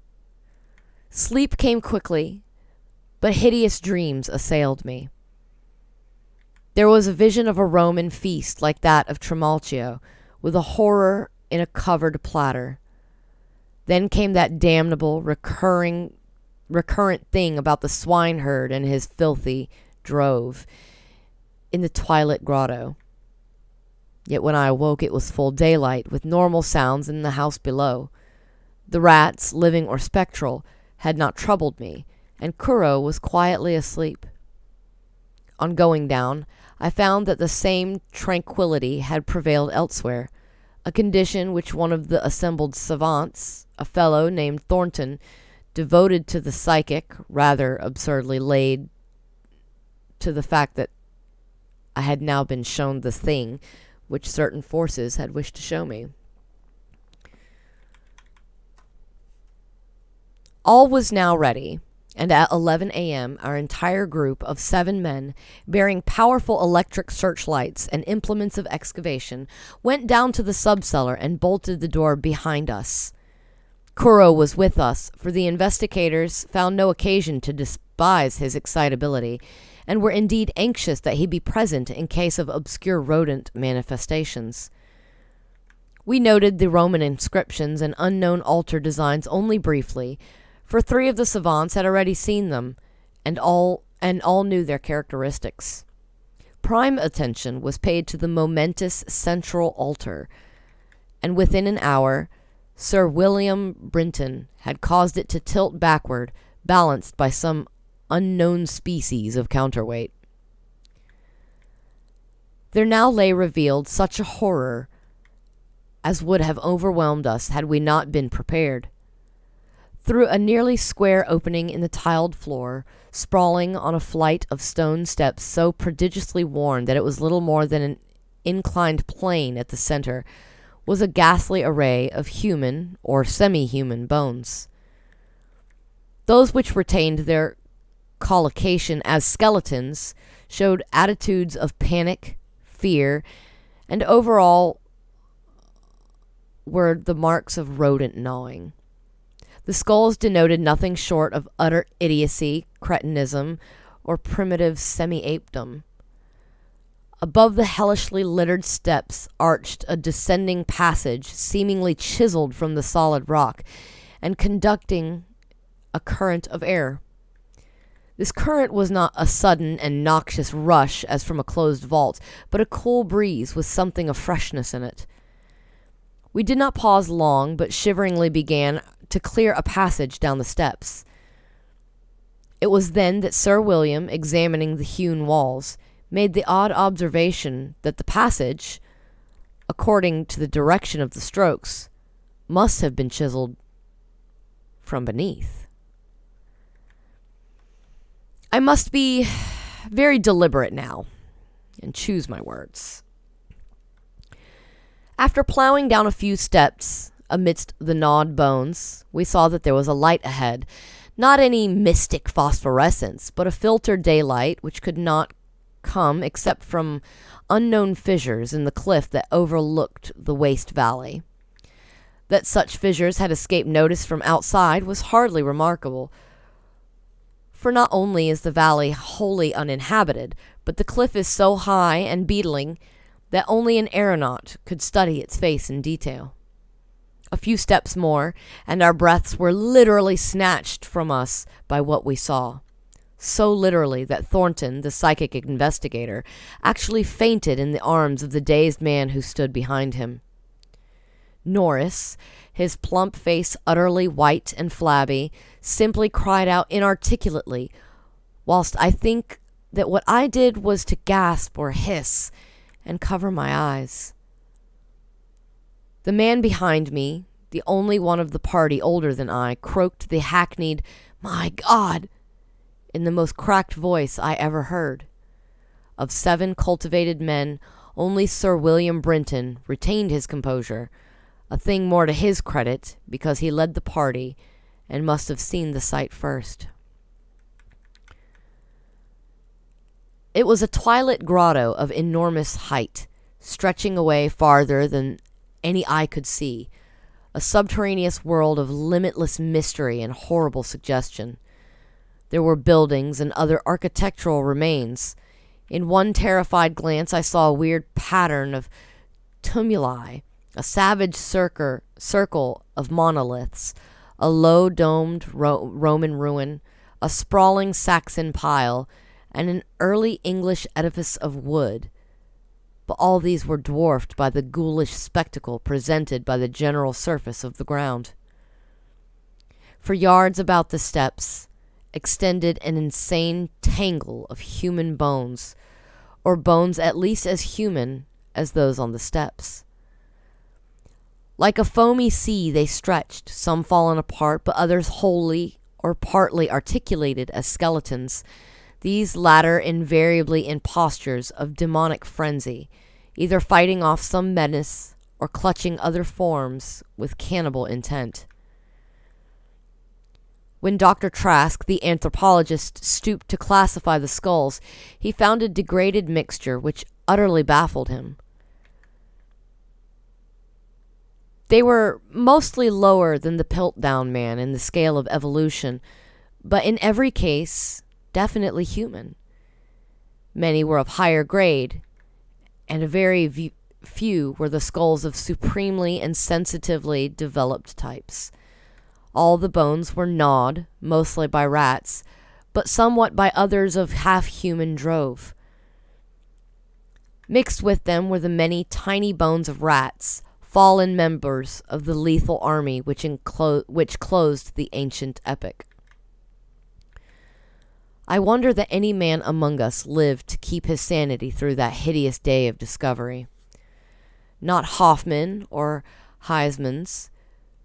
Sleep came quickly, but hideous dreams assailed me. There was a vision of a Roman feast like that of Trimalchio, with a horror in a covered platter. Then came that damnable, recurrent thing about the swineherd and his filthy drove in the twilit grotto. Yet when I awoke, it was full daylight, with normal sounds in the house below. The rats, living or spectral, had not troubled me, and Kuro was quietly asleep. On going down, I found that the same tranquillity had prevailed elsewhere, a condition which one of the assembled savants, a fellow named Thornton, devoted to the psychic, rather absurdly laid to the fact that I had now been shown the thing which certain forces had wished to show me. All was now ready, and at 11 a.m. our entire group of 7 men, bearing powerful electric searchlights and implements of excavation, went down to the subcellar and bolted the door behind us. Kuro was with us, for the investigators found no occasion to despise his excitability, and were indeed anxious that he be present in case of obscure rodent manifestations. We noted the Roman inscriptions and unknown altar designs only briefly, for 3 of the savants had already seen them, and all knew their characteristics. Prime attention was paid to the momentous central altar, and within an hour Sir William Brinton had caused it to tilt backward, balanced by some unknown species of counterweight. There now lay revealed such a horror as would have overwhelmed us had we not been prepared. Through a nearly square opening in the tiled floor, sprawling on a flight of stone steps so prodigiously worn that it was little more than an inclined plane at the center, was a ghastly array of human or semi-human bones. Those which retained their collocation as skeletons showed attitudes of panic, fear, and overall were the marks of rodent gnawing. The skulls denoted nothing short of utter idiocy, cretinism, or primitive semi-apedom. Above the hellishly littered steps arched a descending passage, seemingly chiseled from the solid rock, and conducting a current of air. This current was not a sudden and noxious rush as from a closed vault, but a cool breeze with something of freshness in it. We did not pause long, but shiveringly began to clear a passage down the steps. It was then that Sir William, examining the hewn walls, made the odd observation that the passage, according to the direction of the strokes, must have been chiseled from beneath. I must be very deliberate now and choose my words. After plowing down a few steps amidst the gnawed bones, we saw that there was a light ahead, not any mystic phosphorescence, but a filtered daylight which could not come except from unknown fissures in the cliff that overlooked the waste valley. That such fissures had escaped notice from outside was hardly remarkable, for not only is the valley wholly uninhabited, but the cliff is so high and beetling that only an aeronaut could study its face in detail. A few steps more, and our breaths were literally snatched from us by what we saw. So literally that Thornton, the psychic investigator, actually fainted in the arms of the dazed man who stood behind him. Norris, his plump face utterly white and flabby, simply cried out inarticulately, whilst I think that what I did was to gasp or hiss and cover my eyes. The man behind me, the only one of the party older than I, croaked the hackneyed, "My God!" in the most cracked voice I ever heard. Of 7 cultivated men, only Sir William Brinton retained his composure, a thing more to his credit, because he led the party and must have seen the sight first. It was a twilit grotto of enormous height, stretching away farther than any eye could see, a subterraneous world of limitless mystery and horrible suggestion. There were buildings and other architectural remains. In one terrified glance I saw a weird pattern of tumuli, a savage circle of monoliths, a low-domed Roman ruin, a sprawling Saxon pile, and an early English edifice of wood. But all these were dwarfed by the ghoulish spectacle presented by the general surface of the ground. For yards about the steps extended an insane tangle of human bones, or bones at least as human as those on the steps. Like a foamy sea they stretched, some fallen apart, but others wholly or partly articulated as skeletons, these latter invariably in postures of demonic frenzy, either fighting off some menace or clutching other forms with cannibal intent. When Dr. Trask, the anthropologist, stooped to classify the skulls, he found a degraded mixture which utterly baffled him. They were mostly lower than the Piltdown man in the scale of evolution, but in every case definitely human. Many were of higher grade, and a very few were the skulls of supremely and sensitively developed types. All the bones were gnawed, mostly by rats, but somewhat by others of half-human drove. Mixed with them were the many tiny bones of rats, fallen members of the lethal army which closed the ancient epic. I wonder that any man among us lived to keep his sanity through that hideous day of discovery. Not Hoffman or Huysmans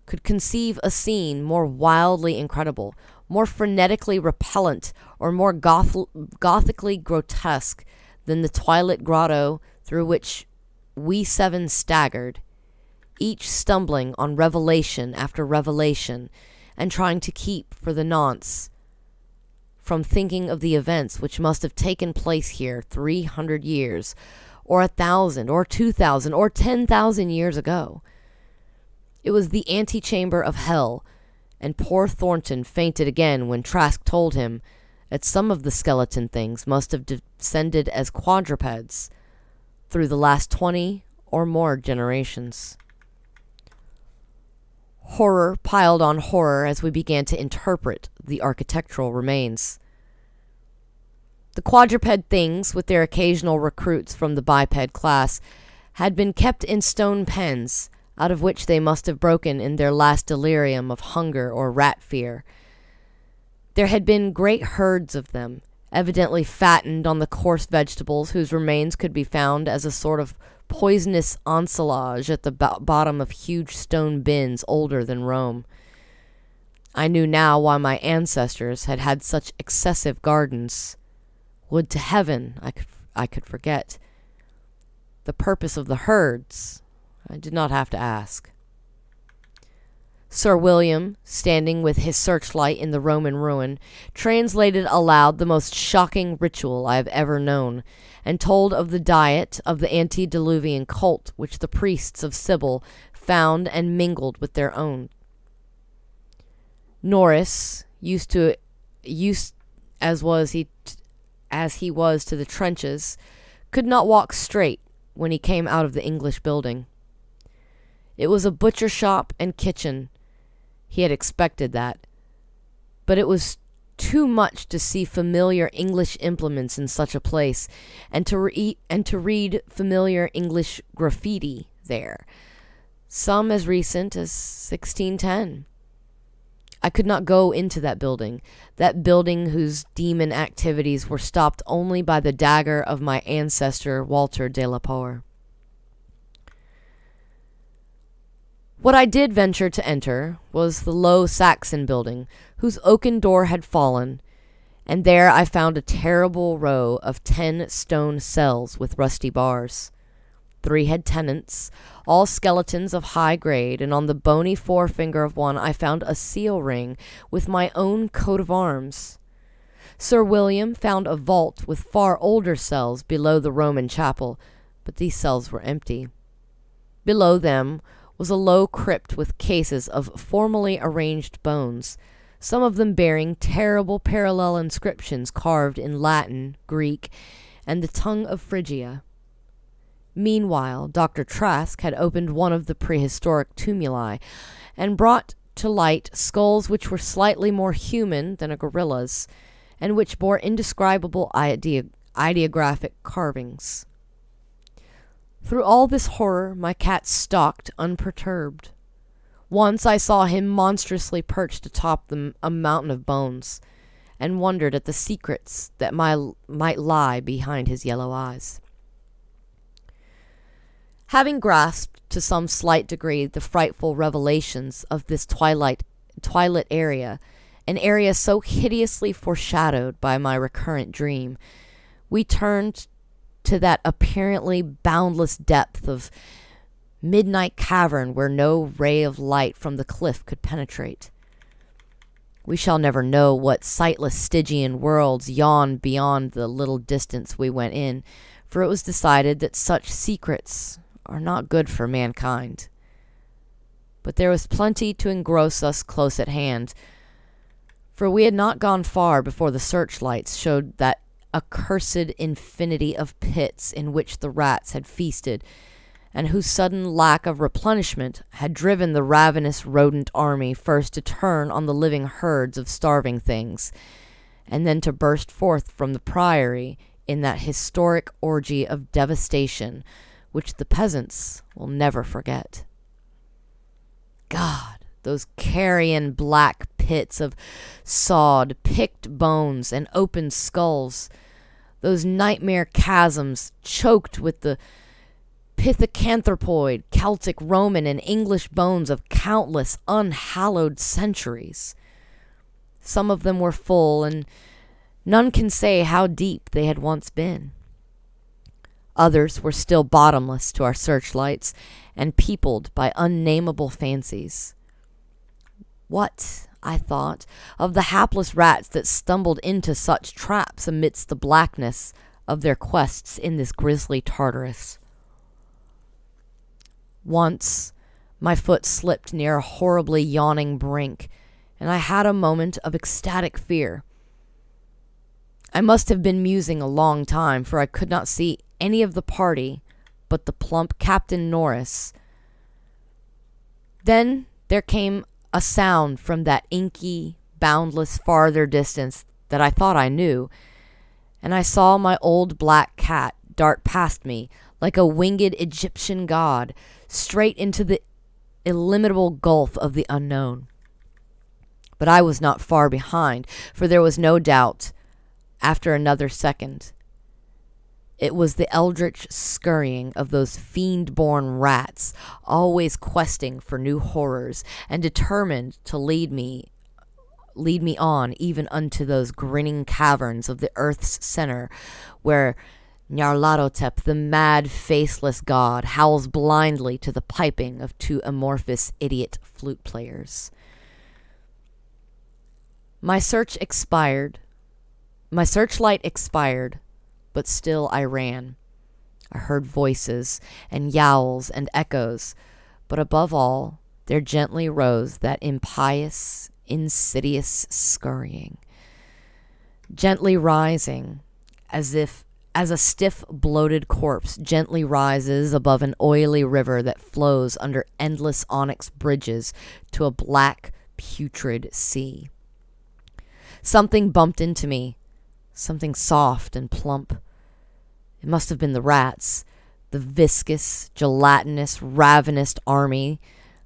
could conceive a scene more wildly incredible, more frenetically repellent, or more gothically grotesque than the twilit grotto through which we 7 staggered, each stumbling on revelation after revelation, and trying to keep for the nonce from thinking of the events which must have taken place here 300 years, or 1,000, or 2,000, or 10,000 years ago. It was the antechamber of hell, and poor Thornton fainted again when Trask told him that some of the skeleton things must have descended as quadrupeds through the last 20 or more generations. Horror piled on horror as we began to interpret the architectural remains. The quadruped things, with their occasional recruits from the biped class, had been kept in stone pens, out of which they must have broken in their last delirium of hunger or rat fear. There had been great herds of them, evidently fattened on the coarse vegetables whose remains could be found as a sort of poisonous ensilage at the bottom of huge stone bins older than Rome. I knew now why my ancestors had had such excessive gardens. Would to heaven I could forget. The purpose of the herds I did not have to ask. Sir William, standing with his searchlight in the Roman ruin, translated aloud the most shocking ritual I have ever known, and told of the diet of the antediluvian cult which the priests of Sybil found and mingled with their own. Norris, used as he was to the trenches, could not walk straight when he came out of the English building. It was a butcher shop and kitchen. He had expected that. But it was too much to see familiar English implements in such a place, and to read familiar English graffiti there, some as recent as 1610. I could not go into that building whose demon activities were stopped only by the dagger of my ancestor Walter de la Poer. What I did venture to enter was the low Saxon building, whose oaken door had fallen, and there I found a terrible row of 10 stone cells with rusty bars. 3 had tenants, all skeletons of high grade, and on the bony forefinger of one I found a seal ring with my own coat of arms. Sir William found a vault with far older cells below the Roman chapel, but these cells were empty. Below them was a low crypt with cases of formally arranged bones, some of them bearing terrible parallel inscriptions carved in Latin, Greek, and the tongue of Phrygia. Meanwhile, Dr. Trask had opened one of the prehistoric tumuli and brought to light skulls which were slightly more human than a gorilla's, and which bore indescribable ideographic carvings. Through all this horror, my cat stalked unperturbed. Once I saw him monstrously perched atop a mountain of bones, and wondered at the secrets that might lie behind his yellow eyes. Having grasped to some slight degree the frightful revelations of this twilight area, an area so hideously foreshadowed by my recurrent dream, we turned to that apparently boundless depth of midnight cavern where no ray of light from the cliff could penetrate. We shall never know what sightless Stygian worlds yawned beyond the little distance we went in, for it was decided that such secrets are not good for mankind. But there was plenty to engross us close at hand, for we had not gone far before the searchlights showed that accursed infinity of pits in which the rats had feasted, and whose sudden lack of replenishment had driven the ravenous rodent army first to turn on the living herds of starving things, and then to burst forth from the priory in that historic orgy of devastation which the peasants will never forget. God, those carrion black pits of sawed, picked bones and open skulls, those nightmare chasms choked with the pithecanthropoid, Celtic, Roman, and English bones of countless unhallowed centuries. Some of them were full, and none can say how deep they had once been. Others were still bottomless to our searchlights, and peopled by unnameable fancies. What, I thought, of the hapless rats that stumbled into such traps amidst the blackness of their quests in this grisly Tartarus. Once, my foot slipped near a horribly yawning brink, and I had a moment of ecstatic fear. I must have been musing a long time, for I could not see any of the party but the plump Captain Norris. Then there came a sound from that inky, boundless farther distance that I thought I knew, and I saw my old black cat dart past me like a winged Egyptian god, straight into the illimitable gulf of the unknown. But I was not far behind, for there was no doubt, after another second, it was the eldritch scurrying of those fiend-born rats, always questing for new horrors, and determined to lead me on even unto those grinning caverns of the earth's center, where Nyarlathotep, the mad, faceless god, howls blindly to the piping of two amorphous idiot flute players. My searchlight expired, but still I ran. I heard voices and yowls and echoes, but above all there gently rose that impious, insidious scurrying, gently rising, as a stiff, bloated corpse gently rises above an oily river that flows under endless onyx bridges to a black, putrid sea. Something bumped into me, something soft and plump. It must have been the rats, the viscous, gelatinous, ravenous army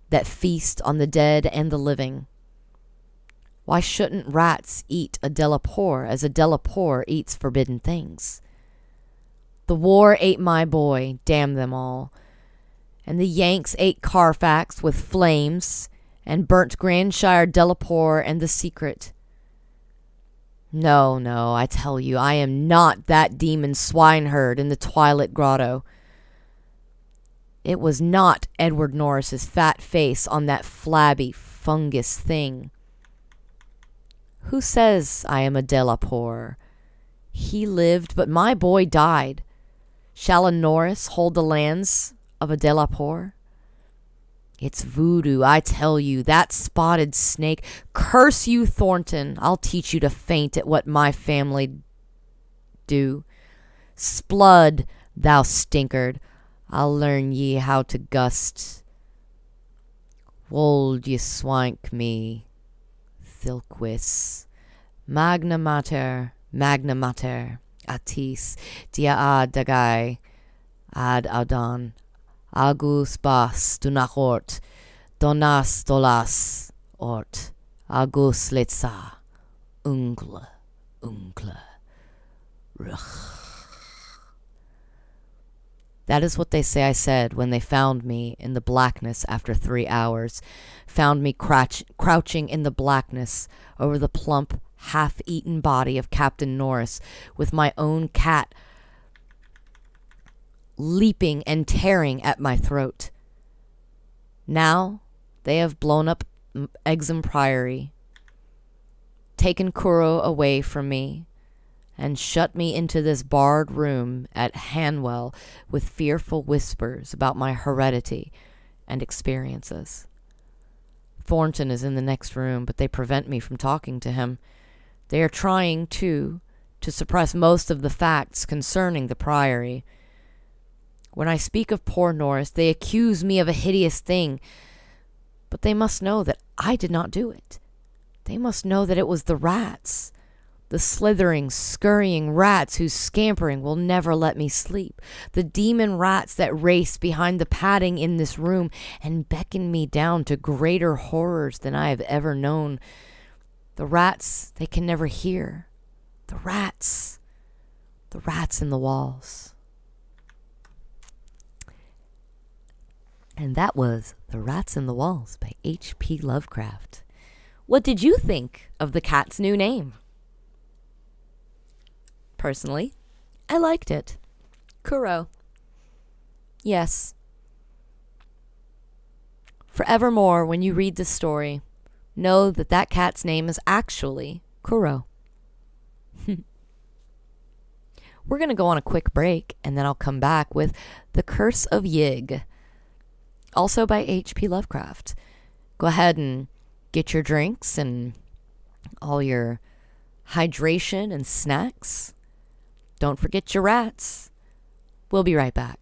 that feast on the dead and the living. Why shouldn't rats eat a Delapour as a Delapour eats forbidden things? The war ate my boy, damn them all, and the Yanks ate Carfax with flames and burnt Grandshire Delapour and the secret. No, I tell you, I am not that demon swineherd in the Twilit Grotto. It was not Edward Norris's fat face on that flabby fungus thing. Who says I am a Delapour? He lived, but my boy died. Shall a Norris hold the lands of a Delapour? It's voodoo, I tell you, that spotted snake. Curse you, Thornton. I'll teach you to faint at what my family do. Splud, thou stinkard. I'll learn ye how to gust. Wold ye swank me, Thilquis. Magna mater, atis, dia ad dagai, ad adan. Agus bas dunachort, donas dolas ort, agus letza, ungle, ruch. That is what they say I said when they found me in the blackness after 3 hours, found me crouching in the blackness over the plump, half-eaten body of Captain Norris, with my own cat leaping and tearing at my throat. Now they have blown up Exham Priory, taken Kuro away from me, and shut me into this barred room at Hanwell with fearful whispers about my heredity and experiences. Thornton is in the next room, but they prevent me from talking to him. They are trying, too, to suppress most of the facts concerning the Priory. When I speak of poor Norris, they accuse me of a hideous thing, but they must know that I did not do it. They must know that it was the rats, the slithering, scurrying rats whose scampering will never let me sleep, the demon rats that race behind the padding in this room and beckon me down to greater horrors than I have ever known. The rats they can never hear. The rats in the walls. And that was The Rats in the Walls by H.P. Lovecraft. What did you think of the cat's new name? Personally, I liked it. Kuro. Yes. Forevermore, when you read this story, know that that cat's name is actually Kuro. We're going to go on a quick break, and then I'll come back with The Curse of Yig, also by H.P. Lovecraft. Go ahead and get your drinks and all your hydration and snacks. Don't forget your rats. We'll be right back.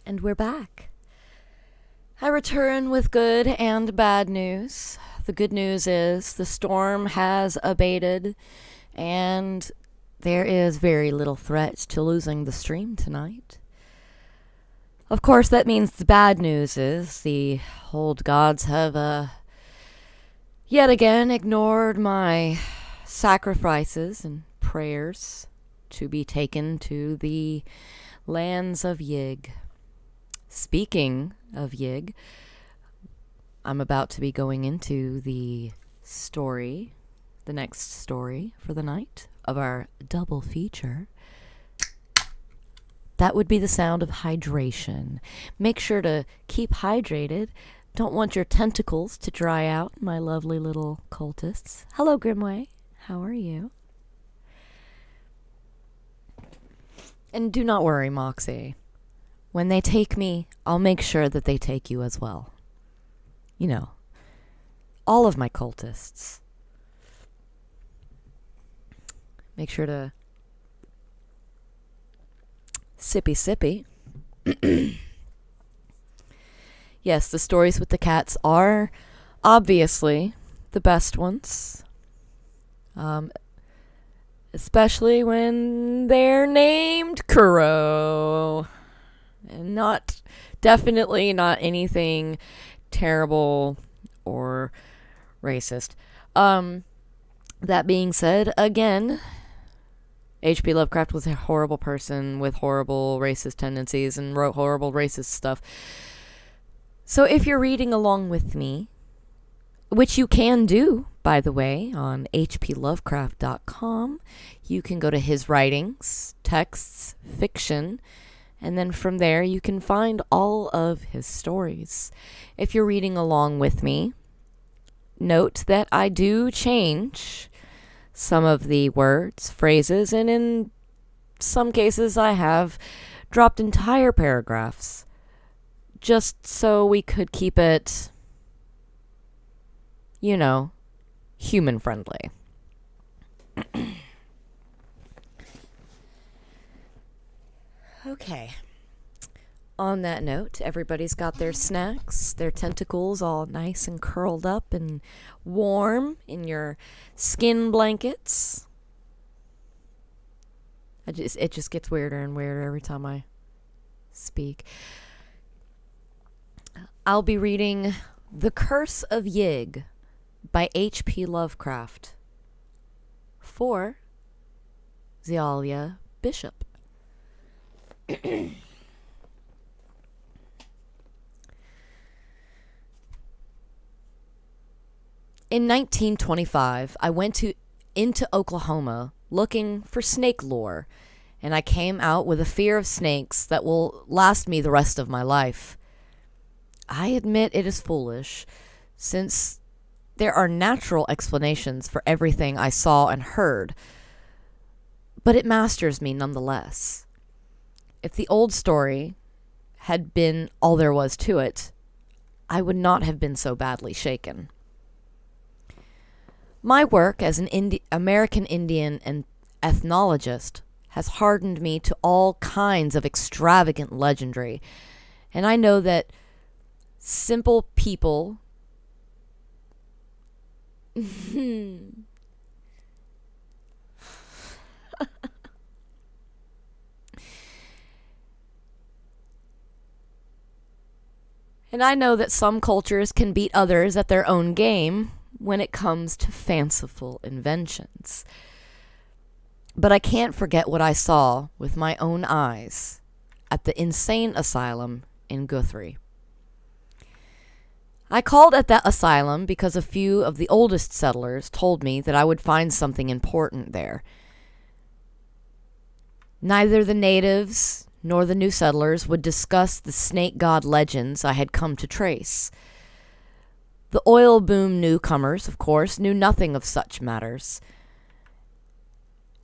And we're back. I return with good and bad news. The good news is the storm has abated, and there is very little threat to losing the stream tonight. Of course, that means the bad news is the old gods have, yet again ignored my sacrifices and prayers to be taken to the lands of Yig. Speaking of Yig, I'm about to be going into the next story for the night of our double feature. That would be the sound of hydration. Make sure to keep hydrated. Don't want your tentacles to dry out, my lovely little cultists. Hello, Grimway. How are you? And do not worry, Moxie. When they take me, I'll make sure that they take you as well. You know, all of my cultists. Make sure to sippy. Yes, the stories with the cats are obviously the best ones. Especially when they're named Kuro. And definitely not anything terrible or racist. That being said, again, H.P. Lovecraft was a horrible person with horrible racist tendencies and wrote horrible racist stuff. So if you're reading along with me, which you can do, by the way, on hplovecraft.com, you can go to his writings, texts, fiction, and then from there you can find all of his stories. If you're reading along with me, note that I do change some of the words, phrases, and in some cases I have dropped entire paragraphs just so we could keep it, you know, human friendly. Okay. On that note, everybody's got their snacks, their tentacles all nice and curled up and warm in your skin blankets. It just gets weirder and weirder every time I speak. I'll be reading The Curse of Yig by H.P. Lovecraft for Zealia Bishop. In 1925, I went into Oklahoma looking for snake lore, and I came out with a fear of snakes that will last me the rest of my life. I admit it is foolish, since there are natural explanations for everything I saw and heard, but it masters me nonetheless. If the old story had been all there was to it, I would not have been so badly shaken. My work as an American Indian and ethnologist has hardened me to all kinds of extravagant legendary, and I know that simple people and I know that some cultures can beat others at their own game when it comes to fanciful inventions. But I can't forget what I saw with my own eyes at the insane asylum in Guthrie. I called at that asylum because a few of the oldest settlers told me that I would find something important there. Neither the natives nor the new settlers would discuss the snake god legends I had come to trace. The oil boom newcomers, of course, knew nothing of such matters.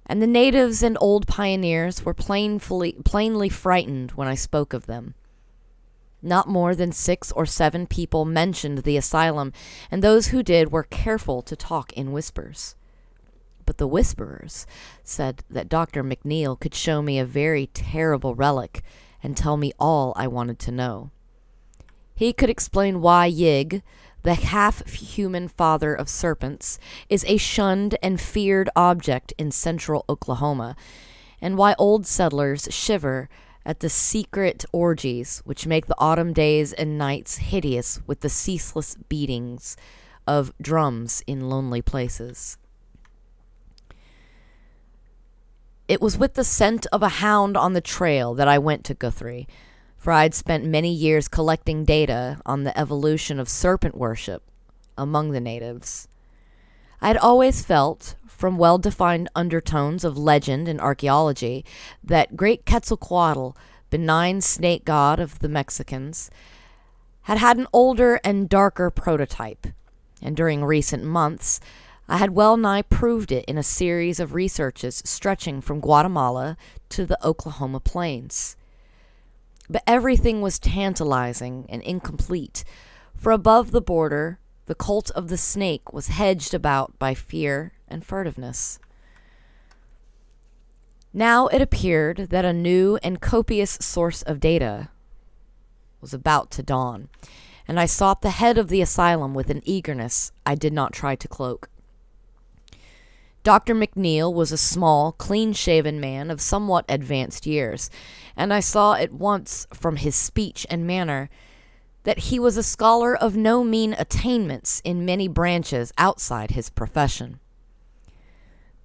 And the natives and old pioneers were plainly frightened when I spoke of them. Not more than 6 or 7 people mentioned the asylum, and those who did were careful to talk in whispers. But the whisperers said that Dr. McNeil could show me a very terrible relic, and tell me all I wanted to know. He could explain why Yig, the half-human father of serpents, is a shunned and feared object in central Oklahoma, and why old settlers shiver at the secret orgies which make the autumn days and nights hideous with the ceaseless beatings of drums in lonely places. It was with the scent of a hound on the trail that I went to Guthrie, for I'd spent many years collecting data on the evolution of serpent worship among the natives. I had always felt, from well-defined undertones of legend and archaeology, that great Quetzalcoatl, benign snake god of the Mexicans, had had an older and darker prototype, and during recent months I had well-nigh proved it in a series of researches stretching from Guatemala to the Oklahoma plains. But everything was tantalizing and incomplete, for above the border, the cult of the snake was hedged about by fear and furtiveness. Now it appeared that a new and copious source of data was about to dawn, and I sought the head of the asylum with an eagerness I did not try to cloak. Dr. McNeil was a small, clean-shaven man of somewhat advanced years, and I saw at once from his speech and manner that he was a scholar of no mean attainments in many branches outside his profession.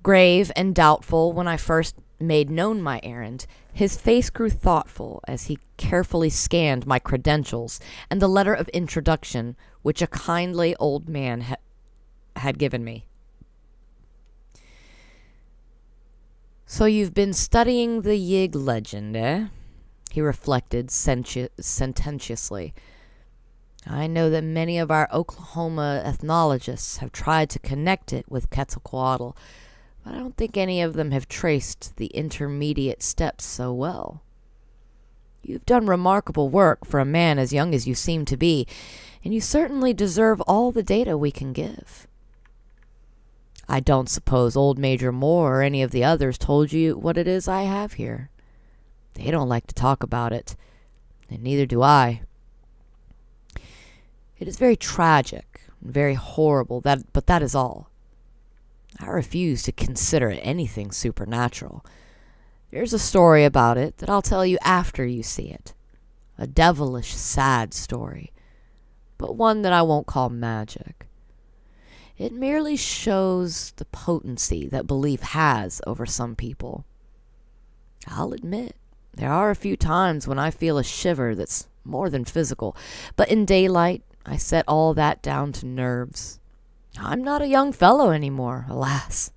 Grave and doubtful when I first made known my errand, his face grew thoughtful as he carefully scanned my credentials and the letter of introduction which a kindly old man had given me. "So you've been studying the Yig legend, eh?" he reflected sententiously. "I know that many of our Oklahoma ethnologists have tried to connect it with Quetzalcoatl, but I don't think any of them have traced the intermediate steps so well. You've done remarkable work for a man as young as you seem to be, and you certainly deserve all the data we can give. I don't suppose old Major Moore or any of the others told you what it is I have here. They don't like to talk about it, and neither do I. It is very tragic and very horrible, but that is all. I refuse to consider it anything supernatural. There's a story about it that I'll tell you after you see it. A devilish, sad story, but one that I won't call magic. It merely shows the potency that belief has over some people. I'll admit, there are a few times when I feel a shiver that's more than physical, but in daylight, I set all that down to nerves. I'm not a young fellow anymore, alas.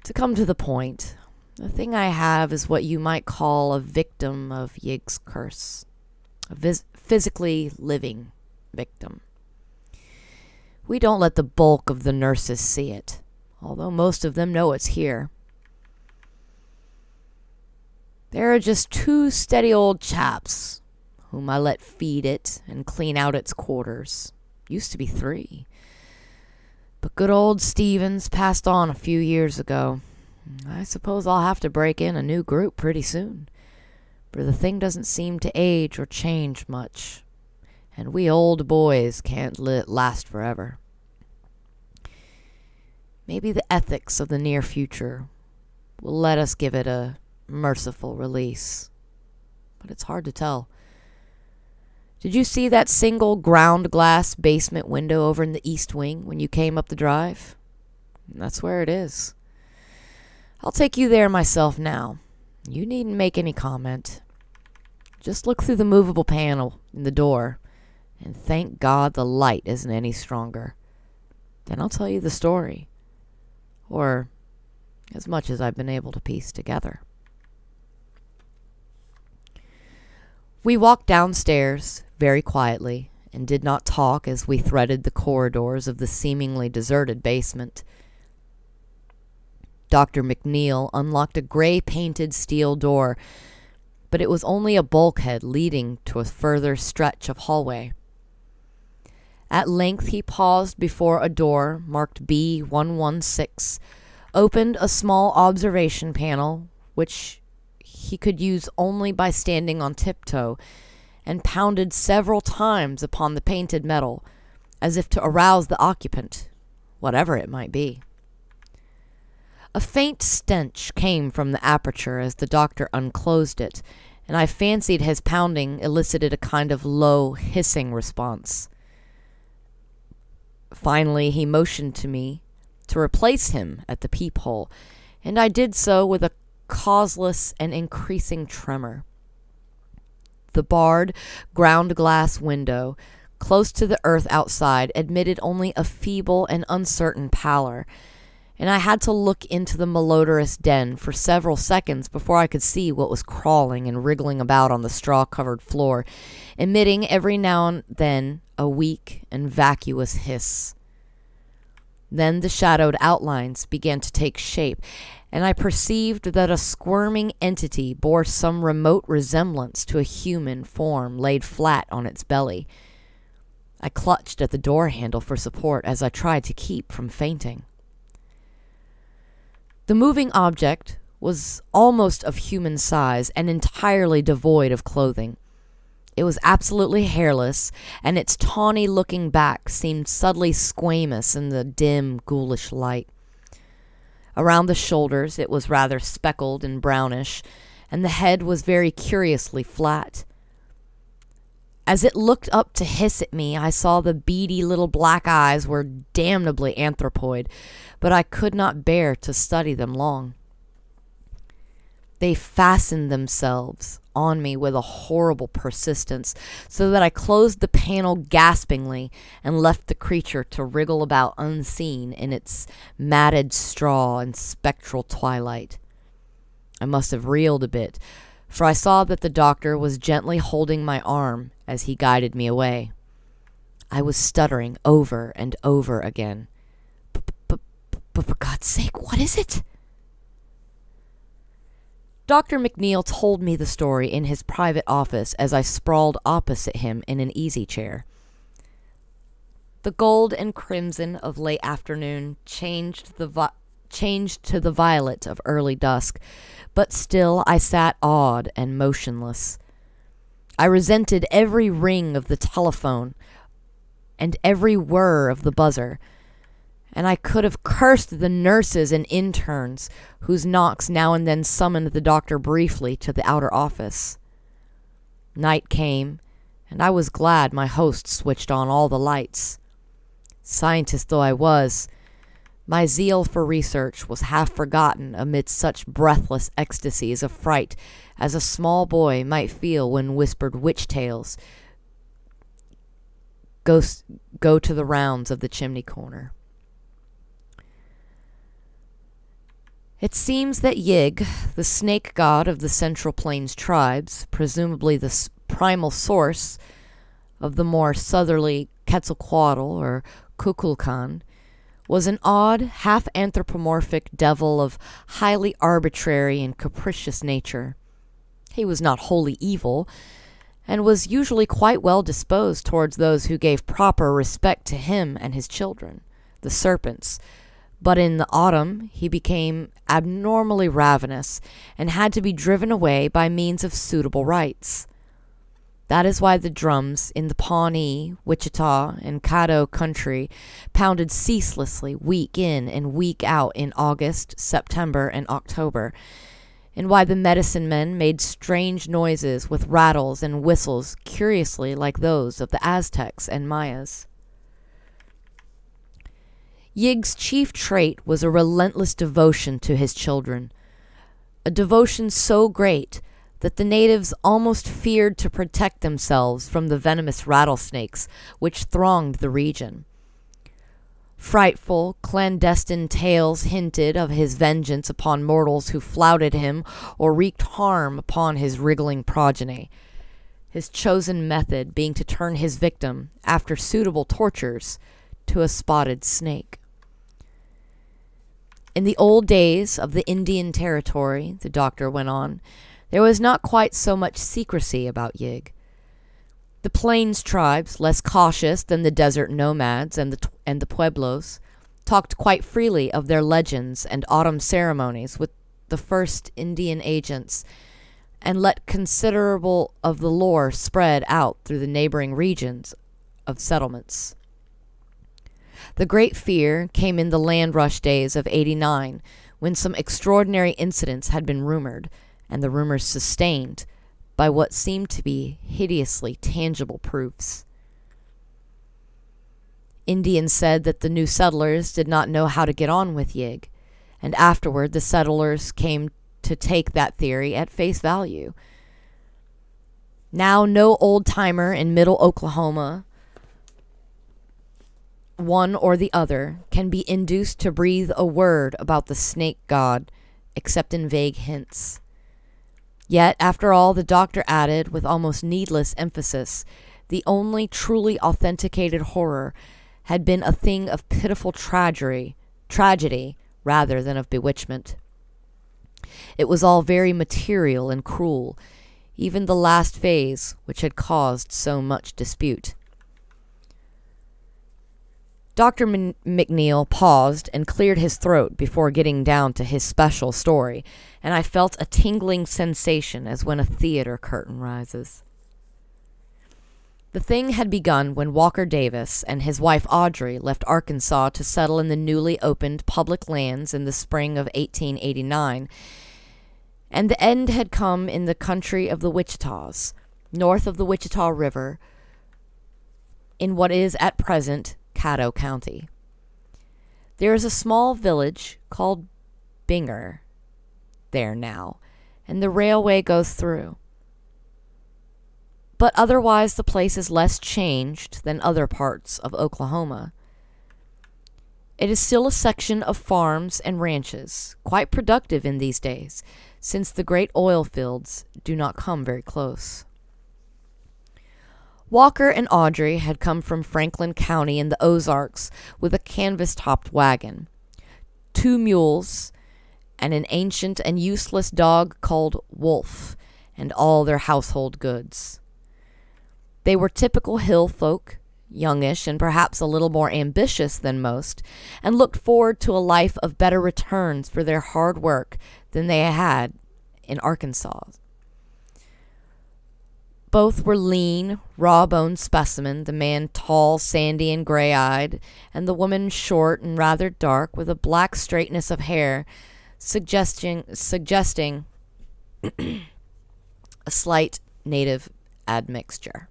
To come to the point, the thing I have is what you might call a victim of Yig's curse. A physically living victim. We don't let the bulk of the nurses see it, although most of them know it's here. There are just 2 steady old chaps whom I let feed it and clean out its quarters. Used to be 3. But good old Stevens passed on a few years ago. I suppose I'll have to break in a new group pretty soon, for the thing doesn't seem to age or change much, and we old boys can't last forever. Maybe the ethics of the near future will let us give it a merciful release, but it's hard to tell. Did you see that single ground glass basement window over in the east wing when you came up the drive? That's where it is. I'll take you there myself now. You needn't make any comment. Just look through the movable panel in the door, and thank God the light isn't any stronger. Then I'll tell you the story. Or as much as I've been able to piece together. We walked downstairs very quietly and did not talk as we threaded the corridors of the seemingly deserted basement. Dr. McNeil unlocked a gray-painted steel door, but it was only a bulkhead leading to a further stretch of hallway. At length he paused before a door marked B116, opened a small observation panel, which he could use only by standing on tiptoe, and pounded several times upon the painted metal, as if to arouse the occupant, whatever it might be. A faint stench came from the aperture as the doctor unclosed it, and I fancied his pounding elicited a kind of low, hissing response. Finally, he motioned to me to replace him at the peephole, and I did so with a causeless and increasing tremor. The barred, ground-glass window, close to the earth outside, admitted only a feeble and uncertain pallor, and I had to look into the malodorous den for several seconds before I could see what was crawling and wriggling about on the straw-covered floor, emitting every now and then a weak and vacuous hiss. Then the shadowed outlines began to take shape, and I perceived that a squirming entity bore some remote resemblance to a human form laid flat on its belly. I clutched at the door handle for support as I tried to keep from fainting. The moving object was almost of human size and entirely devoid of clothing. It was absolutely hairless, and its tawny-looking back seemed subtly squamous in the dim, ghoulish light. Around the shoulders it was rather speckled and brownish, and the head was very curiously flat. As it looked up to hiss at me, I saw the beady little black eyes were damnably anthropoid, but I could not bear to study them long. They fastened themselves on me with a horrible persistence, so that I closed the panel gaspingly and left the creature to wriggle about unseen in its matted straw and spectral twilight. I must have reeled a bit, for I saw that the doctor was gently holding my arm as he guided me away. I was stuttering over and over again. But for God's sake, what is it? Dr. McNeil told me the story in his private office as I sprawled opposite him in an easy chair. The gold and crimson of late afternoon changed to the violet of early dusk, but still I sat awed and motionless. I resented every ring of the telephone and every whir of the buzzer, and I could have cursed the nurses and interns whose knocks now and then summoned the doctor briefly to the outer office. Night came, and I was glad my host switched on all the lights. Scientist though I was, my zeal for research was half forgotten amidst such breathless ecstasies of fright as a small boy might feel when whispered witch tales go to the rounds of the chimney corner. It seems that Yig, the snake god of the Central Plains tribes, presumably the primal source of the more southerly Quetzalcoatl or Kukulkan, was an odd, half-anthropomorphic devil of highly arbitrary and capricious nature. He was not wholly evil, and was usually quite well disposed towards those who gave proper respect to him and his children, the serpents. But in the autumn he became abnormally ravenous, and had to be driven away by means of suitable rites. That is why the drums in the Pawnee, Wichita, and Caddo country pounded ceaselessly week in and week out in August, September, and October, and why the medicine men made strange noises with rattles and whistles curiously like those of the Aztecs and Mayas. Yig's chief trait was a relentless devotion to his children, a devotion so great that the natives almost feared to protect themselves from the venomous rattlesnakes which thronged the region. Frightful, clandestine tales hinted of his vengeance upon mortals who flouted him or wreaked harm upon his wriggling progeny, his chosen method being to turn his victim, after suitable tortures, to a spotted snake. In the old days of the Indian Territory, the doctor went on, there was not quite so much secrecy about Yig. The plains tribes, less cautious than the desert nomads and the pueblos, talked quite freely of their legends and autumn ceremonies with the first Indian agents, and let considerable of the lore spread out through the neighboring regions of settlements. The great fear came in the land rush days of '89, when some extraordinary incidents had been rumored, and the rumors sustained by what seemed to be hideously tangible proofs. Indians said that the new settlers did not know how to get on with Yig, and afterward the settlers came to take that theory at face value. Now no old-timer in middle Oklahoma, one or the other, can be induced to breathe a word about the snake god, except in vague hints. Yet, after all, the doctor added, with almost needless emphasis, the only truly authenticated horror had been a thing of pitiful tragedy rather than of bewitchment. It was all very material and cruel, even the last phase which had caused so much dispute. Dr. McNeil paused and cleared his throat before getting down to his special story, and I felt a tingling sensation as when a theater curtain rises. The thing had begun when Walker Davis and his wife Audrey left Arkansas to settle in the newly opened public lands in the spring of 1889, and the end had come in the country of the Wichitas, north of the Wichita River, in what is at present Caddo County. There is a small village called Binger there now, and the railway goes through. But otherwise the place is less changed than other parts of Oklahoma. It is still a section of farms and ranches, quite productive in these days, since the great oil fields do not come very close. Walker and Audrey had come from Franklin County in the Ozarks with a canvas-topped wagon, 2 mules, and an ancient and useless dog called Wolf, and all their household goods. They were typical hill folk, youngish and perhaps a little more ambitious than most, and looked forward to a life of better returns for their hard work than they had in Arkansas. Both were lean, raw-boned specimen, the man tall, sandy, and gray-eyed, and the woman short and rather dark, with a black straightness of hair, suggesting a slight native admixture.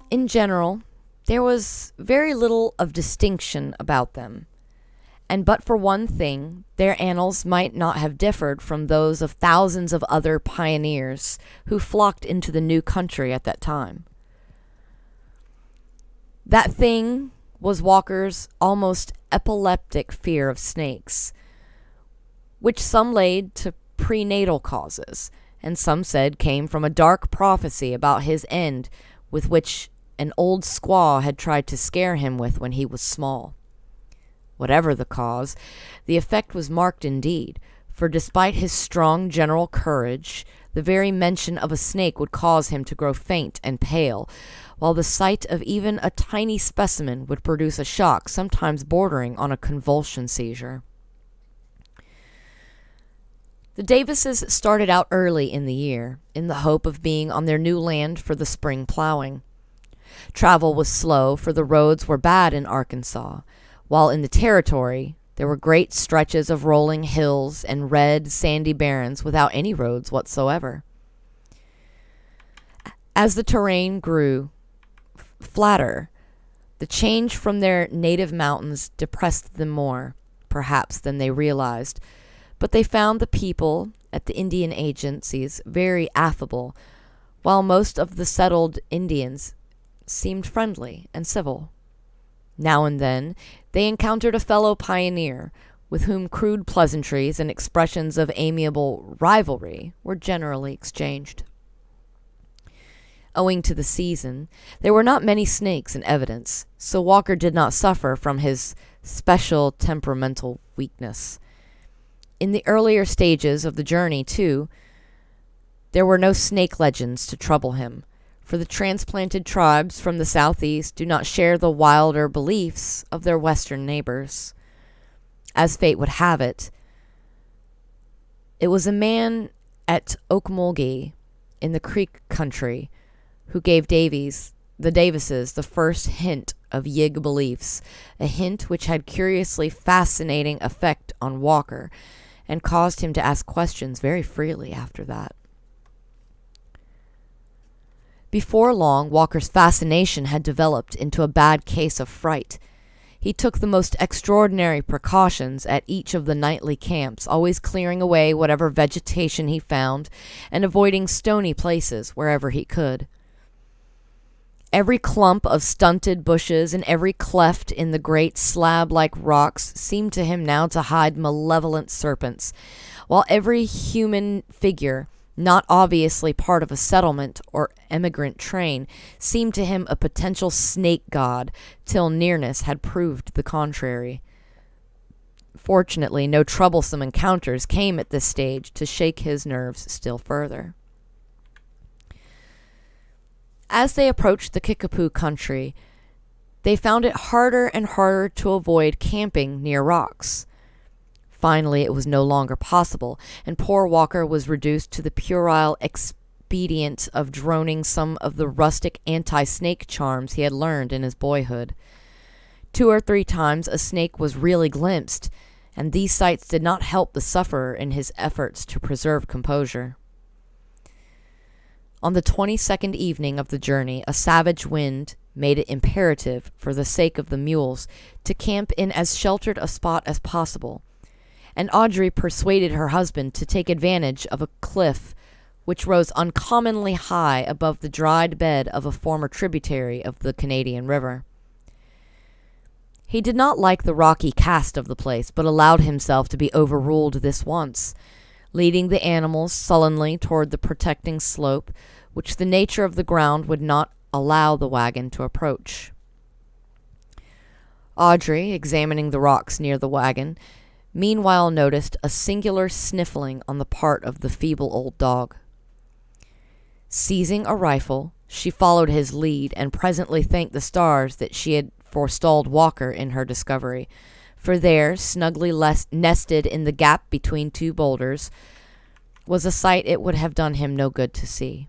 In general, there was very little of distinction about them, and but for one thing, their annals might not have differed from those of thousands of other pioneers who flocked into the new country at that time. That thing was Walker's almost epileptic fear of snakes, which some laid to prenatal causes, and some said came from a dark prophecy about his end with which an old squaw had tried to scare him with when he was small. Whatever the cause, the effect was marked indeed, for despite his strong general courage, the very mention of a snake would cause him to grow faint and pale, while the sight of even a tiny specimen would produce a shock sometimes bordering on a convulsion seizure. The Davises started out early in the year, in the hope of being on their new land for the spring plowing. Travel was slow, for the roads were bad in Arkansas, while in the territory there were great stretches of rolling hills and red, sandy barrens without any roads whatsoever. As the terrain grew flatter, the change from their native mountains depressed them more, perhaps, than they realized, but they found the people at the Indian agencies very affable, while most of the settled Indians seemed friendly and civil. Now and then they encountered a fellow pioneer, with whom crude pleasantries and expressions of amiable rivalry were generally exchanged. Owing to the season, there were not many snakes in evidence, so Walker did not suffer from his special temperamental weakness. In the earlier stages of the journey, too, there were no snake legends to trouble him, for the transplanted tribes from the southeast do not share the wilder beliefs of their western neighbors. as fate would have it, it was a man at Okmulgee in the Creek country who gave the Davises the first hint of Yig beliefs, a hint which had curiously fascinating effect on Walker and caused him to ask questions very freely after that. Before long, Walker's fascination had developed into a bad case of fright. He took the most extraordinary precautions at each of the nightly camps, always clearing away whatever vegetation he found and avoiding stony places wherever he could. Every clump of stunted bushes and every cleft in the great slab-like rocks seemed to him now to hide malevolent serpents, while every human figure, not obviously part of a settlement or emigrant train, seemed to him a potential snake god, till nearness had proved the contrary. Fortunately, no troublesome encounters came at this stage to shake his nerves still further. As they approached the Kickapoo country, they found it harder and harder to avoid camping near rocks. Finally, it was no longer possible, and poor Walker was reduced to the puerile expedient of droning some of the rustic anti-snake charms he had learned in his boyhood. 2 or 3 times a snake was really glimpsed, and these sights did not help the sufferer in his efforts to preserve composure. On the 22nd evening of the journey, a savage wind made it imperative, for the sake of the mules, to camp in as sheltered a spot as possible, and Audrey persuaded her husband to take advantage of a cliff which rose uncommonly high above the dried bed of a former tributary of the Canadian River. He did not like the rocky cast of the place, but allowed himself to be overruled this once, leading the animals sullenly toward the protecting slope, which the nature of the ground would not allow the wagon to approach. Audrey, examining the rocks near the wagon, meanwhile noticed a singular sniffling on the part of the feeble old dog. Seizing a rifle, she followed his lead and presently thanked the stars that she had forestalled Walker in her discovery, for there, snugly nested in the gap between 2 boulders, was a sight it would have done him no good to see.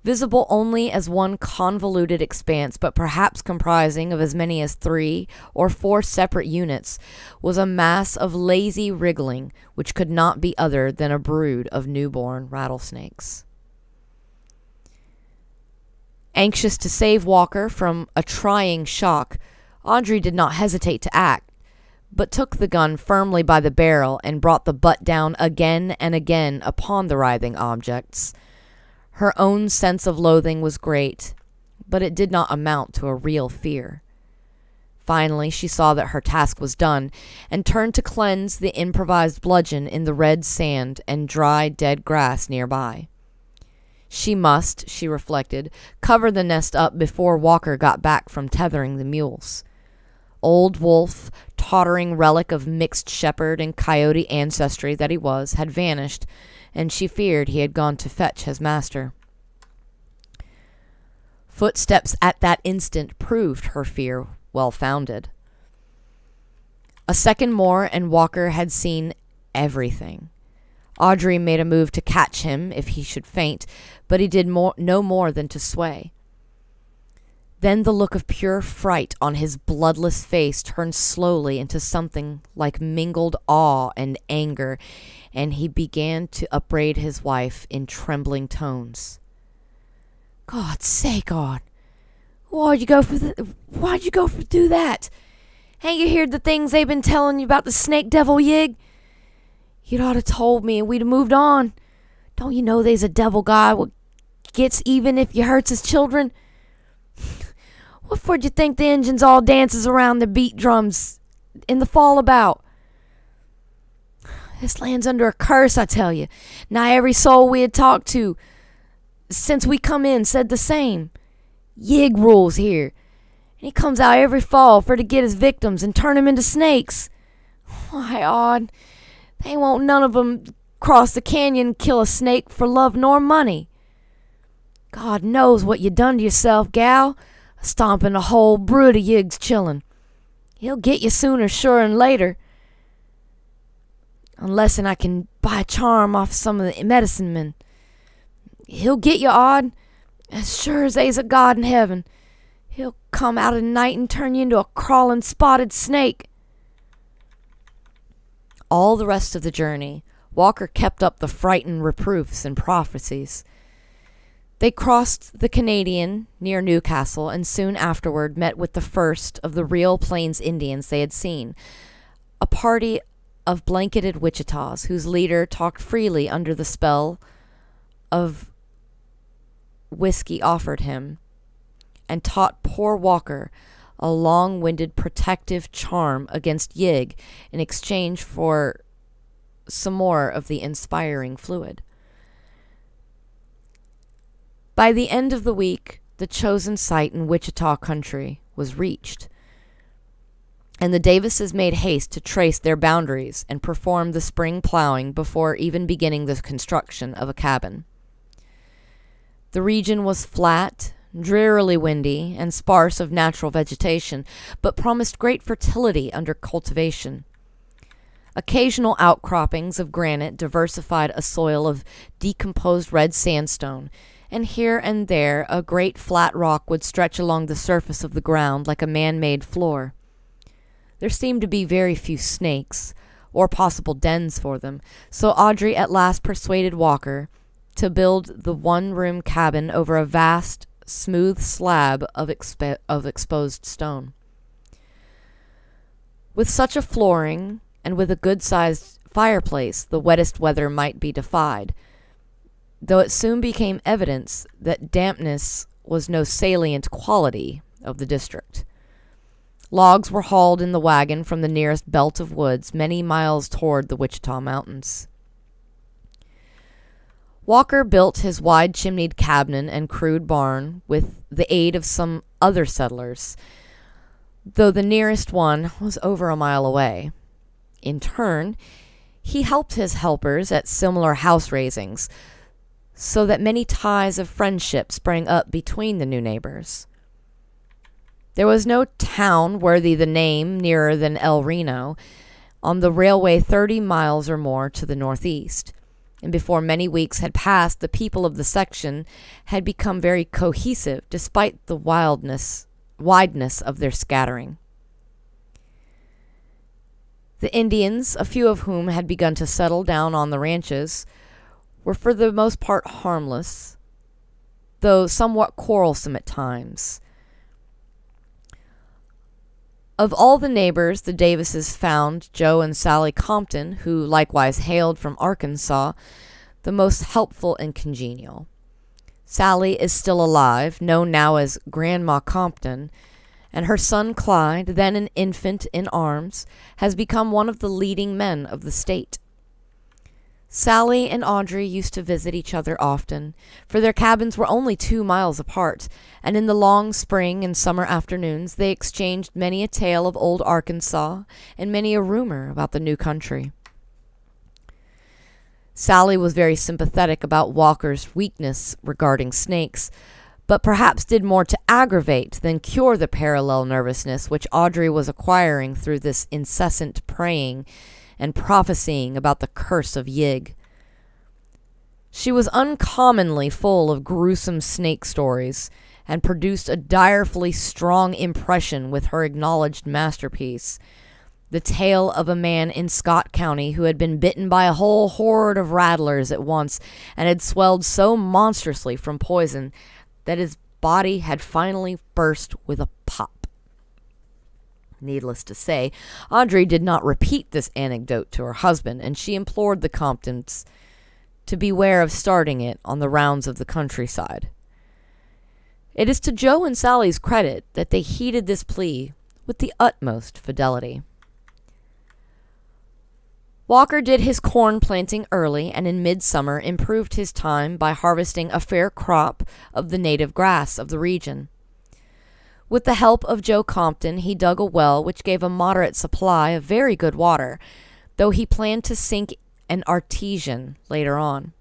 Visible only as one convoluted expanse, but perhaps comprising of as many as 3 or 4 separate units, was a mass of lazy wriggling which could not be other than a brood of newborn rattlesnakes. Anxious to save Walker from a trying shock, Audrey did not hesitate to act, but took the gun firmly by the barrel and brought the butt down again and again upon the writhing objects. Her own sense of loathing was great, but it did not amount to a real fear. Finally, she saw that her task was done, and turned to cleanse the improvised bludgeon in the red sand and dry dead grass nearby. She must, she reflected, cover the nest up before Walker got back from tethering the mules. Old Wolf, tottering relic of mixed shepherd and coyote ancestry that he was, had vanished, and she feared he had gone to fetch his master. Footsteps at that instant proved her fear well-founded. A second more, and Walker had seen everything. Audrey made a move to catch him if he should faint, but he did no more than to sway. Then the look of pure fright on his bloodless face turned slowly into something like mingled awe and anger, and he began to upbraid his wife in trembling tones. "God's sake, Aud, why'd you go for do that? Ain't you heard the things they've been telling you about the snake devil Yig? You'd ought to told me and we'd have moved on. Don't you know there's a devil god what gets even if you hurts his children? What for d'you think the Injuns all dances around the beat drums in the fall about? This land's under a curse, I tell you. Nigh every soul we had talked to since we come in said the same. Yig rules here, and he comes out every fall for to get his victims and turn 'em into snakes. Why, Aud, they won't none of 'em cross the canyon and kill a snake for love nor money. God knows what you done to yourself, gal, stomping a whole brood of Yig's chillun. He'll get you sooner, sure'n later. Unless'n I can buy a charm off some of the medicine men. He'll get you, Odd, as sure as they's a God in heaven. He'll come out of the night and turn you into a crawling spotted snake. All the rest of the journey, Walker kept up the frightened reproofs and prophecies. They crossed the Canadian near Newcastle and soon afterward met with the first of the real Plains Indians they had seen, a party of blanketed Wichitas whose leader talked freely under the spell of whiskey offered him, and taught poor Walker a long-winded protective charm against Yig in exchange for some more of the inspiring fluid. By the end of the week, the chosen site in Wichita country was reached, and the Davises made haste to trace their boundaries and perform the spring plowing before even beginning the construction of a cabin. The region was flat, drearily windy, and sparse of natural vegetation, but promised great fertility under cultivation. Occasional outcroppings of granite diversified a soil of decomposed red sandstone, and here and there a great flat rock would stretch along the surface of the ground like a man-made floor. There seemed to be very few snakes, or possible dens for them, so Audrey at last persuaded Walker to build the one-room cabin over a vast, smooth slab of exposed stone. With such a flooring, and with a good-sized fireplace, the wettest weather might be defied, though it soon became evident that dampness was no salient quality of the district. Logs were hauled in the wagon from the nearest belt of woods many miles toward the Wichita Mountains. Walker built his wide-chimneyed cabin and crude barn with the aid of some other settlers, though the nearest one was over a mile away. In turn, he helped his helpers at similar house raisings, so that many ties of friendship sprang up between the new neighbors. There was no town worthy the name nearer than El Reno, on the railway 30 miles or more to the northeast, and before many weeks had passed, the people of the section had become very cohesive, despite the wideness of their scattering. The Indians, a few of whom had begun to settle down on the ranches, were for the most part harmless, though somewhat quarrelsome at times. Of all the neighbors the Davises found Joe and Sally Compton, who likewise hailed from Arkansas, the most helpful and congenial. Sally is still alive, known now as Grandma Compton, and her son Clyde, then an infant in arms, has become one of the leading men of the state. Sally and Audrey used to visit each other often, for their cabins were only 2 miles apart, and in the long spring and summer afternoons they exchanged many a tale of old Arkansas and many a rumor about the new country. Sally was very sympathetic about Walker's weakness regarding snakes, but perhaps did more to aggravate than cure the parallel nervousness which Audrey was acquiring through this incessant praying and prophesying about the curse of Yig. She was uncommonly full of gruesome snake stories, and produced a direfully strong impression with her acknowledged masterpiece, the tale of a man in Scott County who had been bitten by a whole horde of rattlers at once, and had swelled so monstrously from poison that his body had finally burst with a pop. Needless to say, Audrey did not repeat this anecdote to her husband, and she implored the Comptons to beware of starting it on the rounds of the countryside. It is to Joe and Sally's credit that they heeded this plea with the utmost fidelity. Walker did his corn planting early, and in midsummer improved his time by harvesting a fair crop of the native grass of the region. With the help of Joe Compton, he dug a well which gave a moderate supply of very good water, though he planned to sink an artesian later on.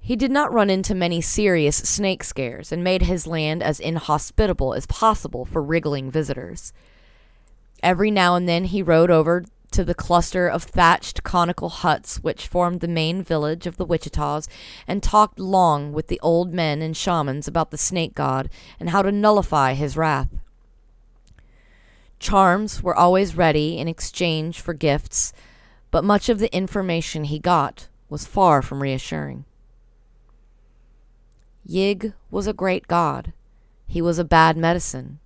He did not run into many serious snake scares, and made his land as inhospitable as possible for wriggling visitors. Every now and then he rode over to the cluster of thatched conical huts which formed the main village of the Wichitas and talked long with the old men and shamans about the snake god and how to nullify his wrath. Charms were always ready in exchange for gifts, but much of the information he got was far from reassuring. Yig was a great god. He was a bad medicine.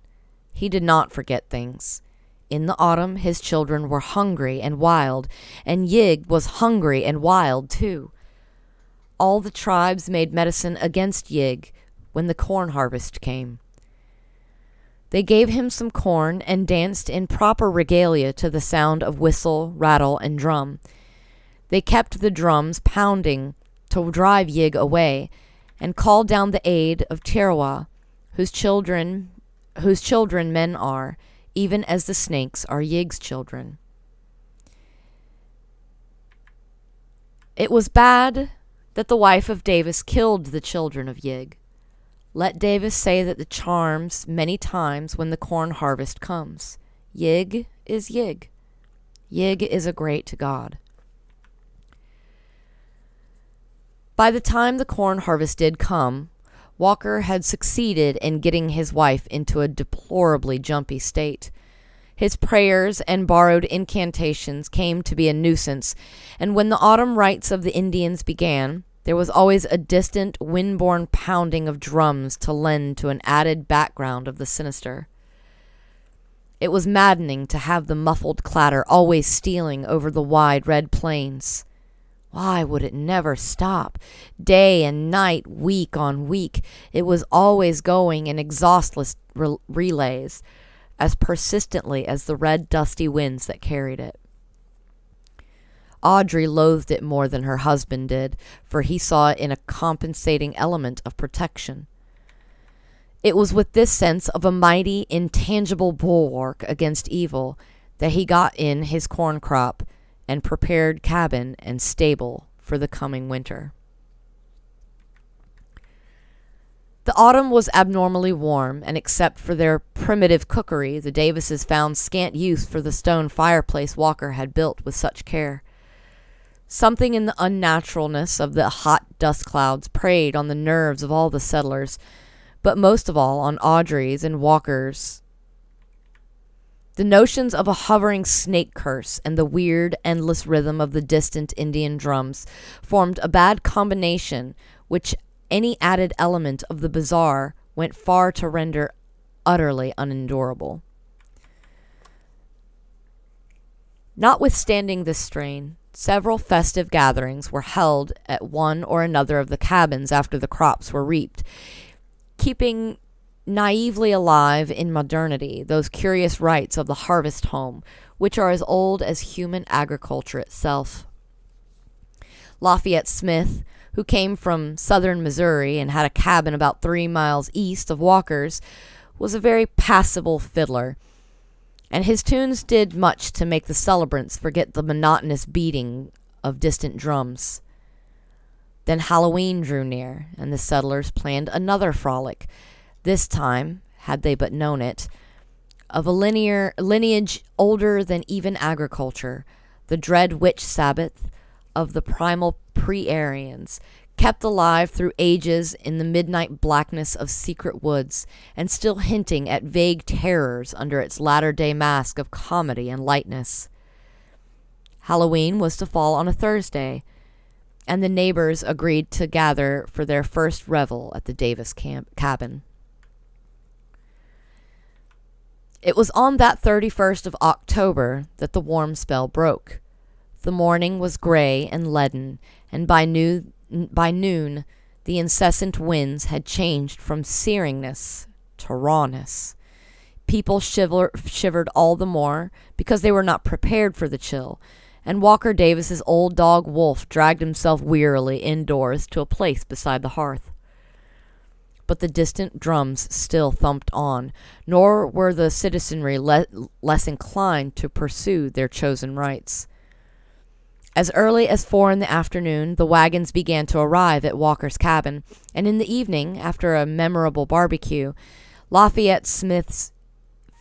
He did not forget things. In the autumn, his children were hungry and wild, and Yig was hungry and wild too. All the tribes made medicine against Yig when the corn harvest came. They gave him some corn and danced in proper regalia to the sound of whistle, rattle, and drum. They kept the drums pounding to drive Yig away, and called down the aid of Tirawa, whose children men are, even as the snakes are Yig's children. It was bad that the wife of Davis killed the children of Yig. Let Davis say that the charms many times when the corn harvest comes. Yig is Yig. Yig is a great god. By the time the corn harvest did come, Walker had succeeded in getting his wife into a deplorably jumpy state. His prayers and borrowed incantations came to be a nuisance, and when the autumn rites of the Indians began, there was always a distant, wind-borne pounding of drums to lend to an added background of the sinister. It was maddening to have the muffled clatter always stealing over the wide red plains. Why would it never stop? Day and night, week on week, it was always going in exhaustless relays, as persistently as the red dusty winds that carried it. Audrey loathed it more than her husband did, for he saw it in a compensating element of protection. It was with this sense of a mighty, intangible bulwark against evil that he got in his corn crop and prepared cabin and stable for the coming winter. The autumn was abnormally warm, and except for their primitive cookery, the Davises found scant use for the stone fireplace Walker had built with such care. Something in the unnaturalness of the hot dust clouds preyed on the nerves of all the settlers, but most of all on Audrey's and Walker's. The notions of a hovering snake curse and the weird, endless rhythm of the distant Indian drums formed a bad combination which any added element of the bizarre went far to render utterly unendurable. Notwithstanding this strain, several festive gatherings were held at one or another of the cabins after the crops were reaped, keeping naively alive in modernity those curious rites of the harvest home, which are as old as human agriculture itself. Lafayette Smith, who came from southern Missouri and had a cabin about 3 miles east of Walker's, was a very passable fiddler, and his tunes did much to make the celebrants forget the monotonous beating of distant drums. Then Halloween drew near, and the settlers planned another frolic, this time, had they but known it, of a lineage older than even agriculture, the dread witch Sabbath of the primal pre-Aryans, kept alive through ages in the midnight blackness of secret woods, and still hinting at vague terrors under its latter-day mask of comedy and lightness. Halloween was to fall on a Thursday, and the neighbors agreed to gather for their first revel at the Davis cabin. It was on that 31st of October that the warm spell broke. The morning was gray and leaden, and by noon the incessant winds had changed from searingness to rawness. People shivered all the more because they were not prepared for the chill, and Walker Davis's old dog Wolf dragged himself wearily indoors to a place beside the hearth. But the distant drums still thumped on, nor were the citizenry less inclined to pursue their chosen rites. As early as 4 in the afternoon, the wagons began to arrive at Walker's cabin, and in the evening, after a memorable barbecue, Lafayette Smith's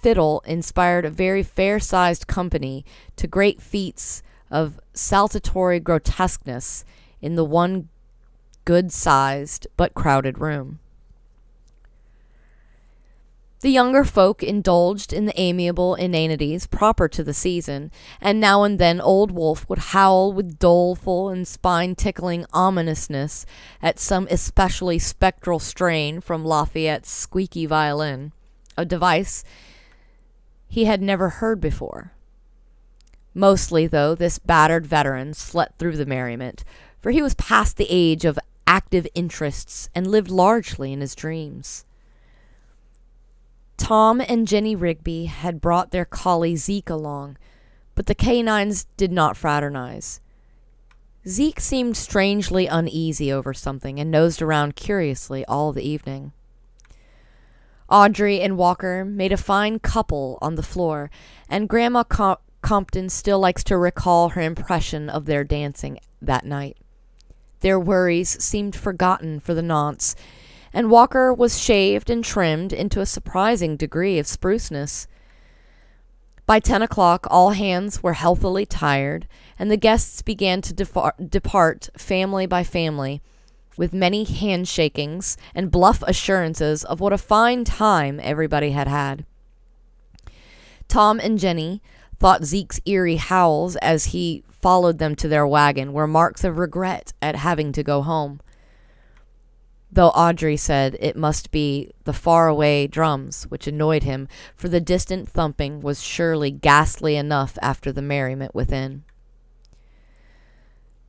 fiddle inspired a very fair-sized company to great feats of saltatory grotesqueness in the one good-sized but crowded room. The younger folk indulged in the amiable inanities proper to the season, and now and then old Wolf would howl with doleful and spine-tickling ominousness at some especially spectral strain from Lafayette's squeaky violin, a device he had never heard before. Mostly, though, this battered veteran slept through the merriment, for he was past the age of active interests and lived largely in his dreams. Tom and Jenny Rigby had brought their collie Zeke along, but the canines did not fraternize. Zeke seemed strangely uneasy over something and nosed around curiously all the evening. Audrey and Walker made a fine couple on the floor, and Grandma Compton still likes to recall her impression of their dancing that night. Their worries seemed forgotten for the nonce, and Walker was shaved and trimmed into a surprising degree of spruceness. By 10 o'clock, all hands were healthily tired, and the guests began to depart family by family, with many handshakings and bluff assurances of what a fine time everybody had had. Tom and Jenny thought Zeke's eerie howls as he followed them to their wagon were marks of regret at having to go home, though Audrey said it must be the faraway drums which annoyed him, for the distant thumping was surely ghastly enough after the merriment within.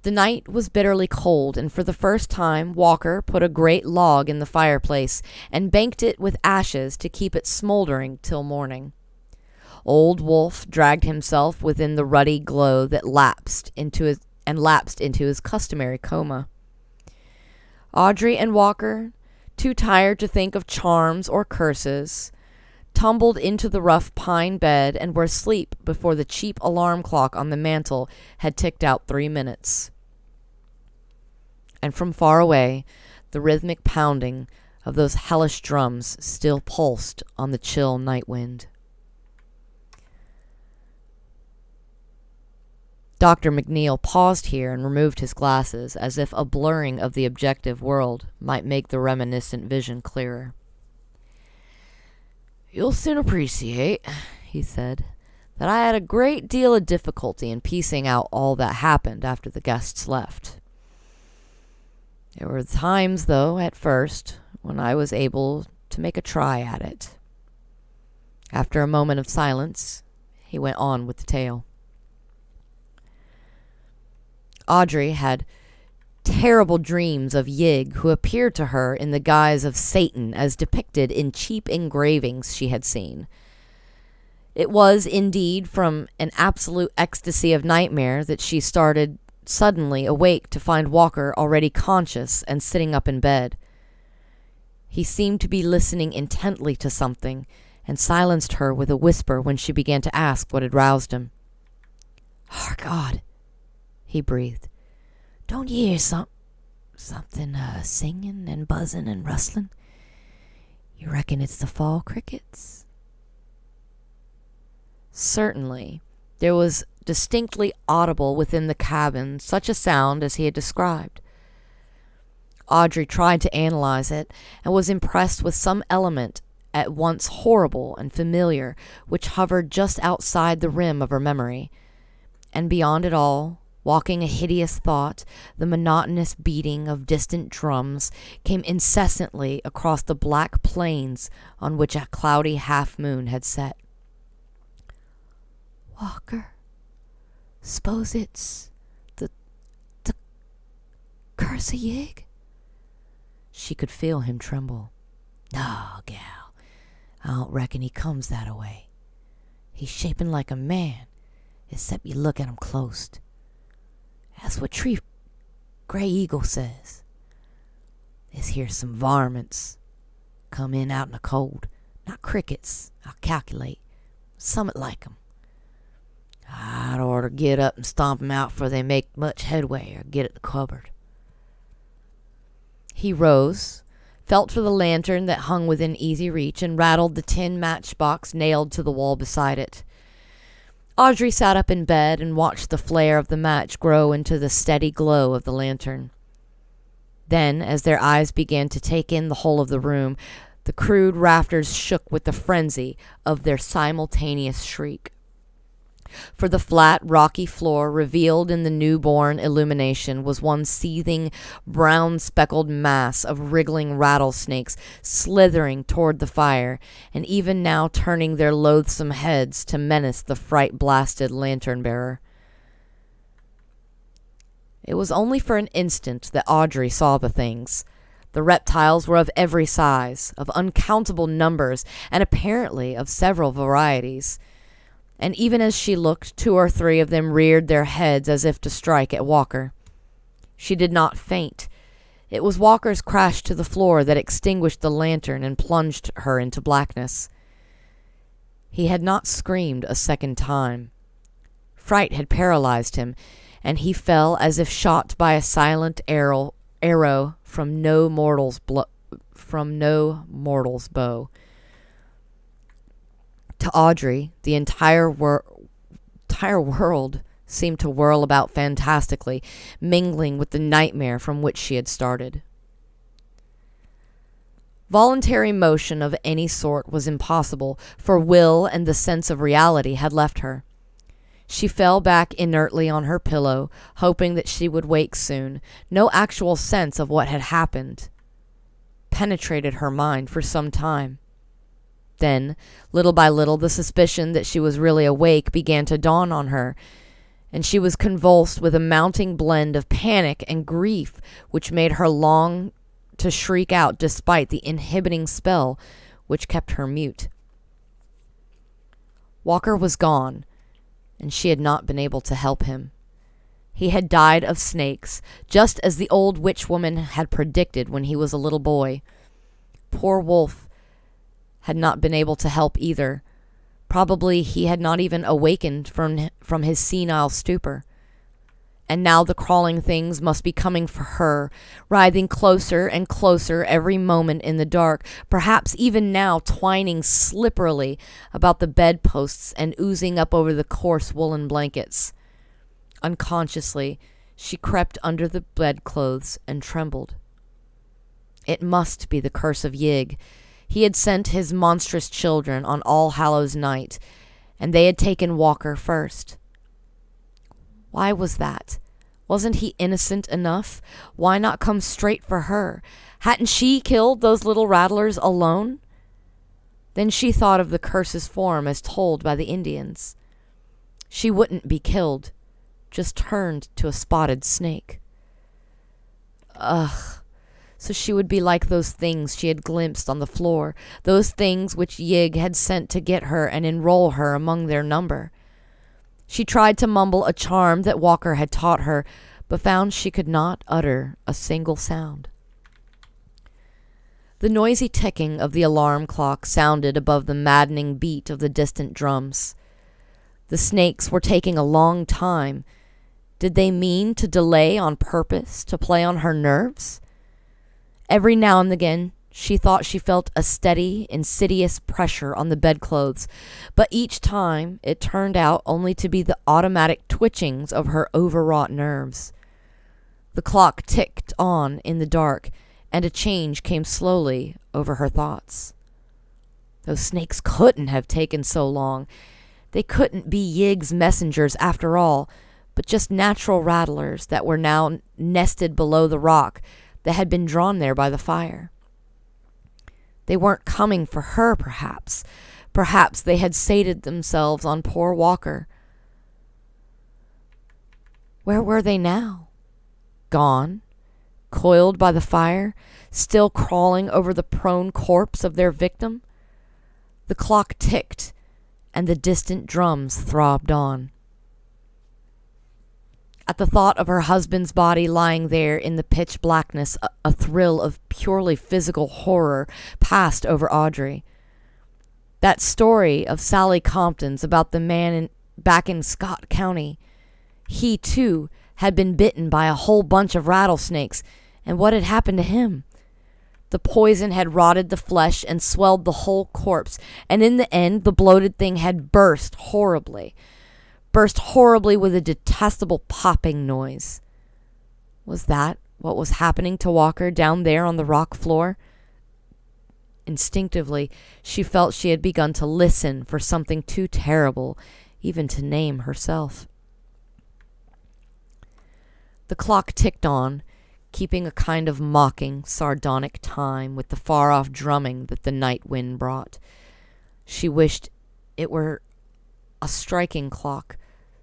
The night was bitterly cold, and for the first time Walker put a great log in the fireplace and banked it with ashes to keep it smoldering till morning. Old Wolf dragged himself within the ruddy glow that lapsed into his customary coma. Audrey and Walker, too tired to think of charms or curses, tumbled into the rough pine bed and were asleep before the cheap alarm clock on the mantel had ticked out 3 minutes. And from far away, the rhythmic pounding of those hellish drums still pulsed on the chill night wind. Dr. McNeil paused here and removed his glasses, as if a blurring of the objective world might make the reminiscent vision clearer. "You'll soon appreciate," he said, "that I had a great deal of difficulty in piecing out all that happened after the guests left. There were times, though, at first, when I was able to make a try at it." After a moment of silence, he went on with the tale. Audrey had terrible dreams of Yig, who appeared to her in the guise of Satan as depicted in cheap engravings she had seen. It was, indeed, from an absolute ecstasy of nightmare that she started suddenly awake to find Walker already conscious and sitting up in bed. He seemed to be listening intently to something, and silenced her with a whisper when she began to ask what had roused him. "Hark, God," he breathed. "Don't you hear something singing and buzzing and rustling? You reckon it's the fall crickets?" Certainly, there was distinctly audible within the cabin such a sound as he had described. Audrey tried to analyze it, and was impressed with some element at once horrible and familiar which hovered just outside the rim of her memory, and beyond it all, walking a hideous thought, the monotonous beating of distant drums came incessantly across the black plains on which a cloudy half-moon had set. "Walker, s'pose it's the curse of Yig?" She could feel him tremble. "No, gal, I don't reckon he comes that-a-way. He's shaping like a man, except you look at him close. That's what Grey Eagle says. This here's some varmints come in out in the cold. Not crickets, I'll calculate. Summat like 'em. I'd orter get up and stomp 'em out before they make much headway or get at the cupboard." He rose, felt for the lantern that hung within easy reach, and rattled the tin matchbox nailed to the wall beside it. Audrey sat up in bed and watched the flare of the match grow into the steady glow of the lantern. Then, as their eyes began to take in the whole of the room, the crude rafters shook with the frenzy of their simultaneous shriek. For the flat, rocky floor revealed in the newborn illumination was one seething, brown-speckled mass of wriggling rattlesnakes slithering toward the fire, and even now turning their loathsome heads to menace the fright-blasted lantern-bearer. It was only for an instant that Audrey saw the things. The reptiles were of every size, of uncountable numbers, and apparently of several varieties. And even as she looked, 2 or 3 of them reared their heads as if to strike at Walker. She did not faint. It was Walker's crash to the floor that extinguished the lantern and plunged her into blackness. He had not screamed a second time. Fright had paralyzed him, and he fell as if shot by a silent arrow from no mortal's bow. To Audrey, the entire world seemed to whirl about fantastically, mingling with the nightmare from which she had started. Voluntary motion of any sort was impossible, for will and the sense of reality had left her. She fell back inertly on her pillow, hoping that she would wake soon. No actual sense of what had happened penetrated her mind for some time. Then, little by little, the suspicion that she was really awake began to dawn on her, and she was convulsed with a mounting blend of panic and grief which made her long to shriek out despite the inhibiting spell which kept her mute. Walker was gone, and she had not been able to help him. He had died of snakes, just as the old witch woman had predicted when he was a little boy. Poor Wolf had not been able to help either. Probably he had not even awakened from his senile stupor. And now the crawling things must be coming for her, writhing closer and closer every moment in the dark, perhaps even now twining slipperily about the bedposts and oozing up over the coarse woolen blankets. Unconsciously, she crept under the bedclothes and trembled. It must be the curse of Yig. He had sent his monstrous children on All Hallows Night, and they had taken Walker first. Why was that? Wasn't he innocent enough? Why not come straight for her? Hadn't she killed those little rattlers alone? Then she thought of the curse's form as told by the Indians. She wouldn't be killed, just turned to a spotted snake. Ugh. So she would be like those things she had glimpsed on the floor, those things which Yig had sent to get her and enroll her among their number. She tried to mumble a charm that Walker had taught her, but found she could not utter a single sound. The noisy ticking of the alarm clock sounded above the maddening beat of the distant drums. The snakes were taking a long time. Did they mean to delay on purpose, to play on her nerves? Every now and again, she thought she felt a steady, insidious pressure on the bedclothes, but each time it turned out only to be the automatic twitchings of her overwrought nerves. The clock ticked on in the dark, and a change came slowly over her thoughts. Those snakes couldn't have taken so long. They couldn't be Yig's messengers after all, but just natural rattlers that were now nested below the rock that had been drawn there by the fire. They weren't coming for her, perhaps. Perhaps they had sated themselves on poor Walker. Where were they now? Gone? Coiled by the fire? Still crawling over the prone corpse of their victim? The clock ticked, and the distant drums throbbed on. At the thought of her husband's body lying there in the pitch blackness, a thrill of purely physical horror passed over Audrey. That story of Sally Compton's about the man back in Scott County. He, too, had been bitten by a whole bunch of rattlesnakes, and what had happened to him? The poison had rotted the flesh and swelled the whole corpse, and in the end the bloated thing had burst horribly with a detestable popping noise. Was that what was happening to Walker down there on the rock floor? Instinctively, she felt she had begun to listen for something too terrible even to name herself. The clock ticked on, keeping a kind of mocking, sardonic time with the far-off drumming that the night wind brought. She wished it were a striking clock,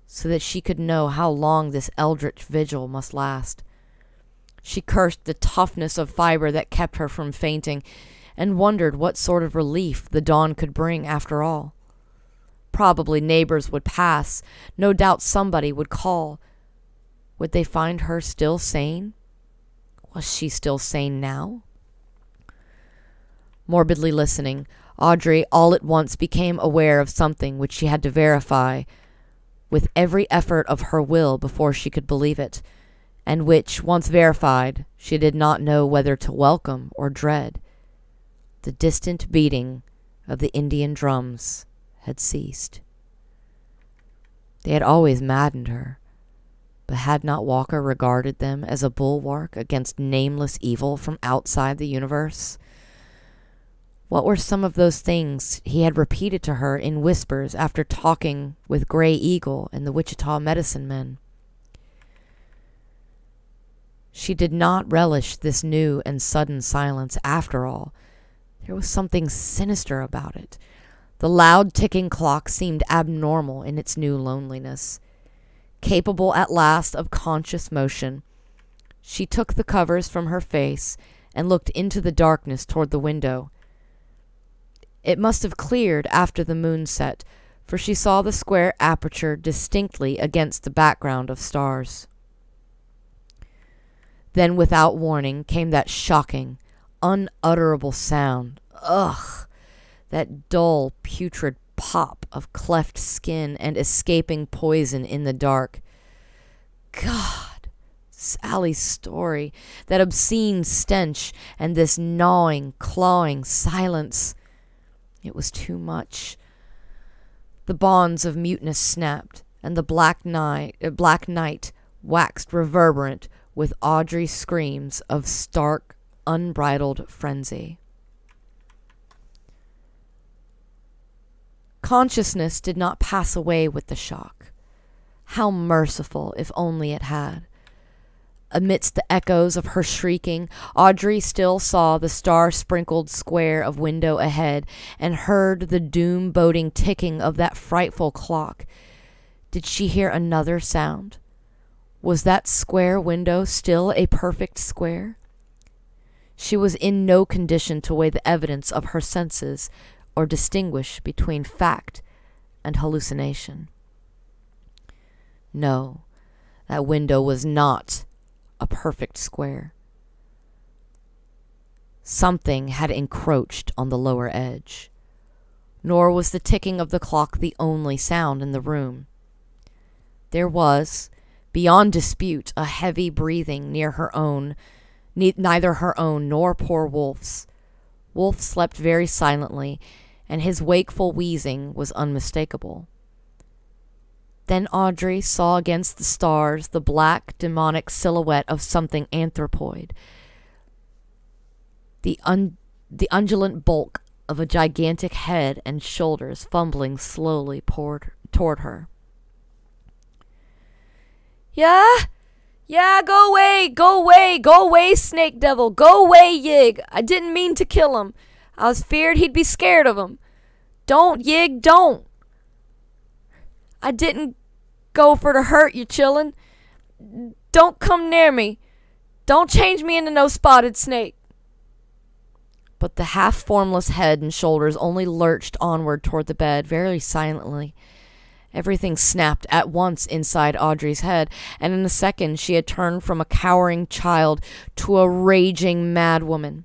so that she could know how long this eldritch vigil must last. She cursed the toughness of fiber that kept her from fainting, and wondered what sort of relief the dawn could bring after all. Probably neighbors would pass. No doubt somebody would call. Would they find her still sane? Was she still sane now? Morbidly listening, Audrey all at once became aware of something which she had to verify with every effort of her will before she could believe it, and which, once verified, she did not know whether to welcome or dread. The distant beating of the Indian drums had ceased. They had always maddened her, but had not Walker regarded them as a bulwark against nameless evil from outside the universe? What were some of those things he had repeated to her in whispers after talking with Gray Eagle and the Wichita medicine men? She did not relish this new and sudden silence after all. There was something sinister about it. The loud ticking clock seemed abnormal in its new loneliness. Capable at last of conscious motion, she took the covers from her face and looked into the darkness toward the window. It must have cleared after the moon set, for she saw the square aperture distinctly against the background of stars. Then, without warning, came that shocking, unutterable sound. Ugh! That dull, putrid pop of cleft skin and escaping poison in the dark. God! Sally's story, that obscene stench, and this gnawing, clawing silence. It was too much. The bonds of muteness snapped, and the black night waxed reverberant with Audrey's screams of stark, unbridled frenzy. Consciousness did not pass away with the shock. How merciful, if only it had. Amidst the echoes of her shrieking, Audrey still saw the star-sprinkled square of window ahead and heard the doom-boding ticking of that frightful clock. Did she hear another sound? Was that square window still a perfect square? She was in no condition to weigh the evidence of her senses or distinguish between fact and hallucination. No, that window was not a perfect square. Something had encroached on the lower edge. Nor was the ticking of the clock the only sound in the room. There was, beyond dispute, a heavy breathing near her own, neither her own nor poor Wolf's. Wolf slept very silently, and his wakeful wheezing was unmistakable. Then Audrey saw against the stars the black, demonic silhouette of something anthropoid, the undulant bulk of a gigantic head and shoulders fumbling slowly toward her. Yeah, go away, snake devil, go away, Yig. I didn't mean to kill him. I was feared he'd be scared of him. Don't, Yig, don't. I didn't go for to hurt you, chillin'. Don't come near me. Don't change me into no spotted snake. But the half-formless head and shoulders only lurched onward toward the bed, very silently. Everything snapped at once inside Audrey's head, and in a second she had turned from a cowering child to a raging madwoman.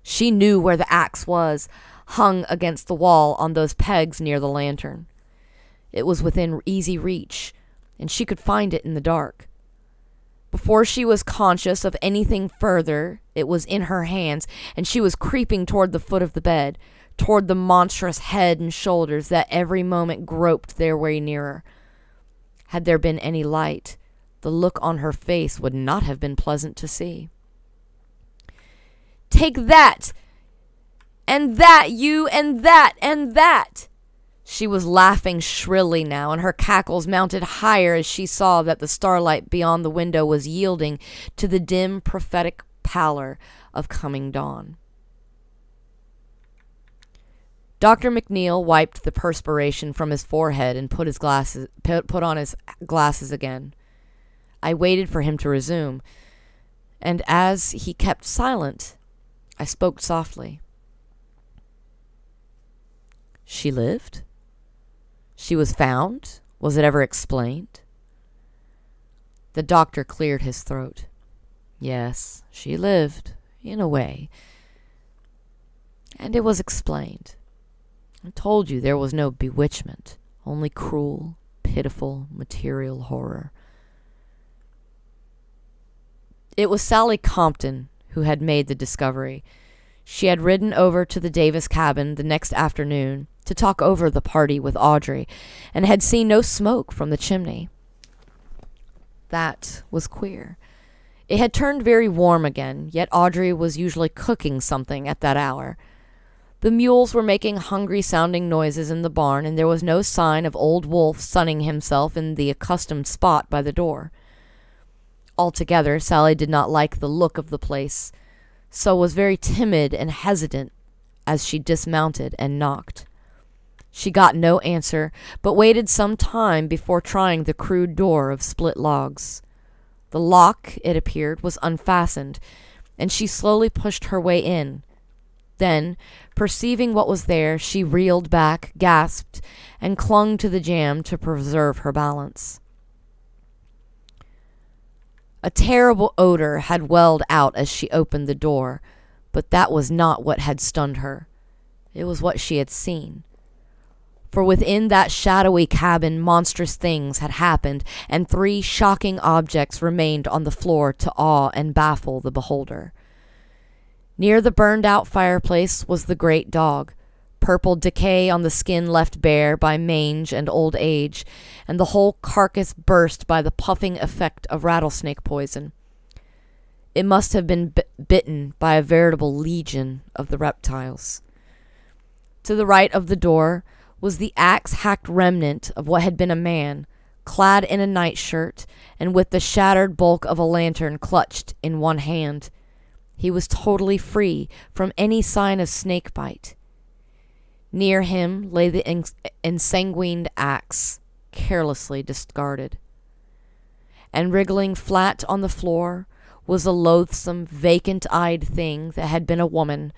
She knew where the axe was, hung against the wall on those pegs near the lantern. It was within easy reach, and she could find it in the dark. Before she was conscious of anything further, it was in her hands, and she was creeping toward the foot of the bed, toward the monstrous head and shoulders that every moment groped their way nearer. Had there been any light, the look on her face would not have been pleasant to see. "Take that! And that, you! And that! And that!" She was laughing shrilly now, and her cackles mounted higher as she saw that the starlight beyond the window was yielding to the dim, prophetic pallor of coming dawn. Dr. McNeil wiped the perspiration from his forehead and put on his glasses again. I waited for him to resume, and as he kept silent, I spoke softly. "She lived? She was found? Was it ever explained?" The doctor cleared his throat. "Yes, she lived, in a way. And it was explained. I told you there was no bewitchment, only cruel, pitiful, material horror. It was Sally Compton who had made the discovery. She had ridden over to the Davis cabin the next afternoon to talk over the party with Audrey, and had seen no smoke from the chimney. That was queer. It had turned very warm again, yet Audrey was usually cooking something at that hour. The mules were making hungry-sounding noises in the barn, and there was no sign of old Wolf sunning himself in the accustomed spot by the door. Altogether, Sally did not like the look of the place, so was very timid and hesitant as she dismounted and knocked. She got no answer, but waited some time before trying the crude door of split logs. The lock, it appeared, was unfastened, and she slowly pushed her way in. Then, perceiving what was there, she reeled back, gasped, and clung to the jamb to preserve her balance. A terrible odor had welled out as she opened the door, but that was not what had stunned her. It was what she had seen. For within that shadowy cabin monstrous things had happened, and 3 shocking objects remained on the floor to awe and baffle the beholder. Near the burned-out fireplace was the great dog, purple decay on the skin left bare by mange and old age, and the whole carcass burst by the puffing effect of rattlesnake poison. It must have been bitten by a veritable legion of the reptiles. To the right of the door was the axe-hacked remnant of what had been a man, clad in a nightshirt and with the shattered bulk of a lantern clutched in one hand. He was totally free from any sign of snake bite. Near him lay the ensanguined axe, carelessly discarded. And wriggling flat on the floor was a loathsome, vacant-eyed thing that had been a woman,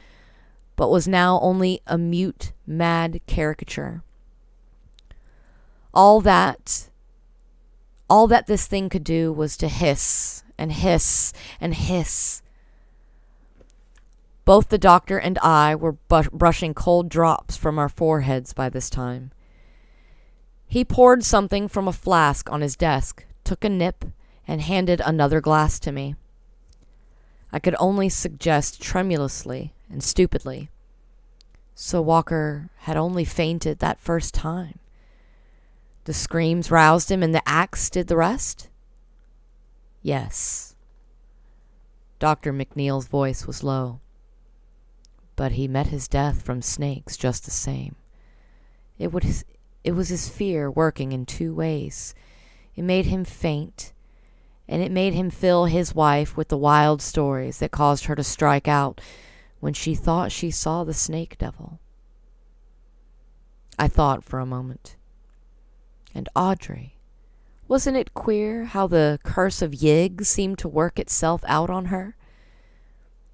but was now only a mute, mad caricature. All that this thing could do was to hiss and hiss and hiss. Both the doctor and I were brushing cold drops from our foreheads by this time. He poured something from a flask on his desk, took a nip, and handed another glass to me. I could only suggest tremulously and stupidly, "So Walker had only fainted that first time. The screams roused him and the axe did the rest?" "Yes." Dr. McNeil's voice was low. "But he met his death from snakes just the same. It was his fear working in 2 ways. It made him faint, and it made him fill his wife with the wild stories that caused her to strike out when she thought she saw the snake devil." I thought for a moment. And Audrey, wasn't it queer how the curse of Yig seemed to work itself out on her?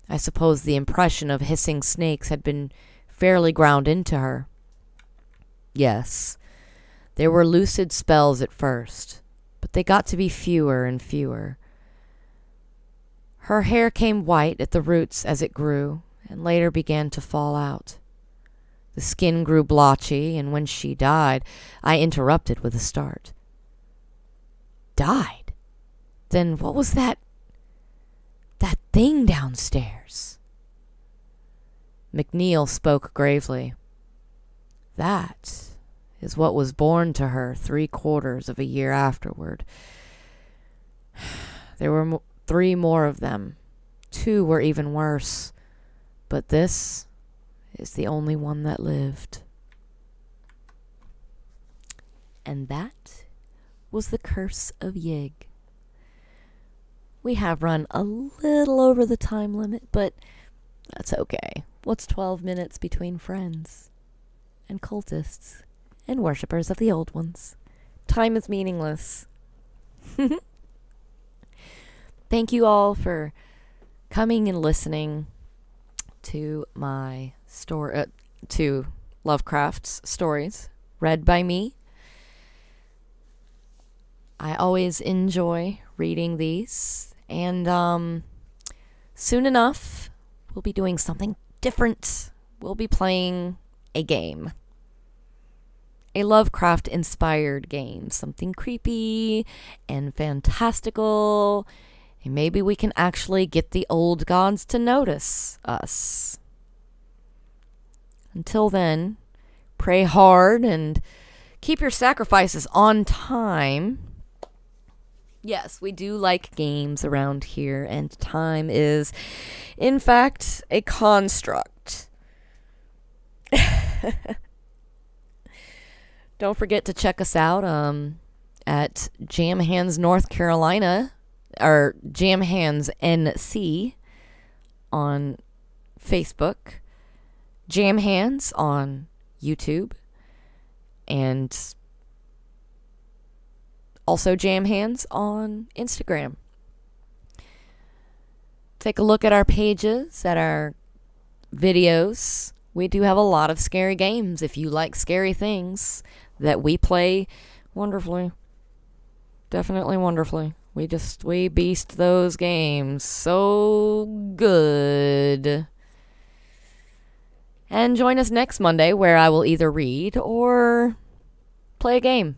I suppose the impression of hissing snakes had been fairly ground into her. Yes, there were lucid spells at first, but they got to be fewer and fewer. Her hair came white at the roots as it grew, and later began to fall out. The skin grew blotchy, and when she died, I interrupted with a start. "Died? Then what was that thing downstairs? McNeil spoke gravely. That is what was born to her 3/4 of a year afterward. There were 3 more of them. 2 were even worse. But this is the only one that lived. And that was The Curse of Yig. We have run a little over the time limit, but that's okay. What's 12 minutes between friends and cultists and worshippers of the old ones? Time is meaningless. Thank you all for coming and listening to my story, to Lovecraft's stories read by me. I always enjoy reading these, and soon enough we'll be doing something different. We'll be playing a game. A Lovecraft-inspired game. Something creepy and fantastical. And maybe we can actually get the old gods to notice us. Until then, pray hard and keep your sacrifices on time. Yes, we do like games around here, and time is, in fact, a construct. Don't forget to check us out at Jam Hands North Carolina, or Jam Hands NC on Facebook, Jam Hands on YouTube, and also Jam Hands on Instagram. Take a look at our pages, at our videos. We do have a lot of scary games if you like scary things that we play wonderfully. Definitely wonderfully. We beast those games so good. And join us next Monday where I will either read or play a game.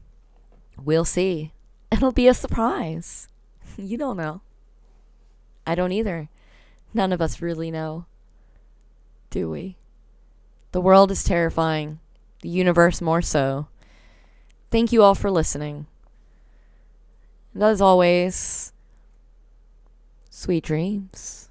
We'll see. It'll be a surprise. You don't know. I don't either. None of us really know. Do we? The world is terrifying. The universe more so. Thank you all for listening. And as always, sweet dreams.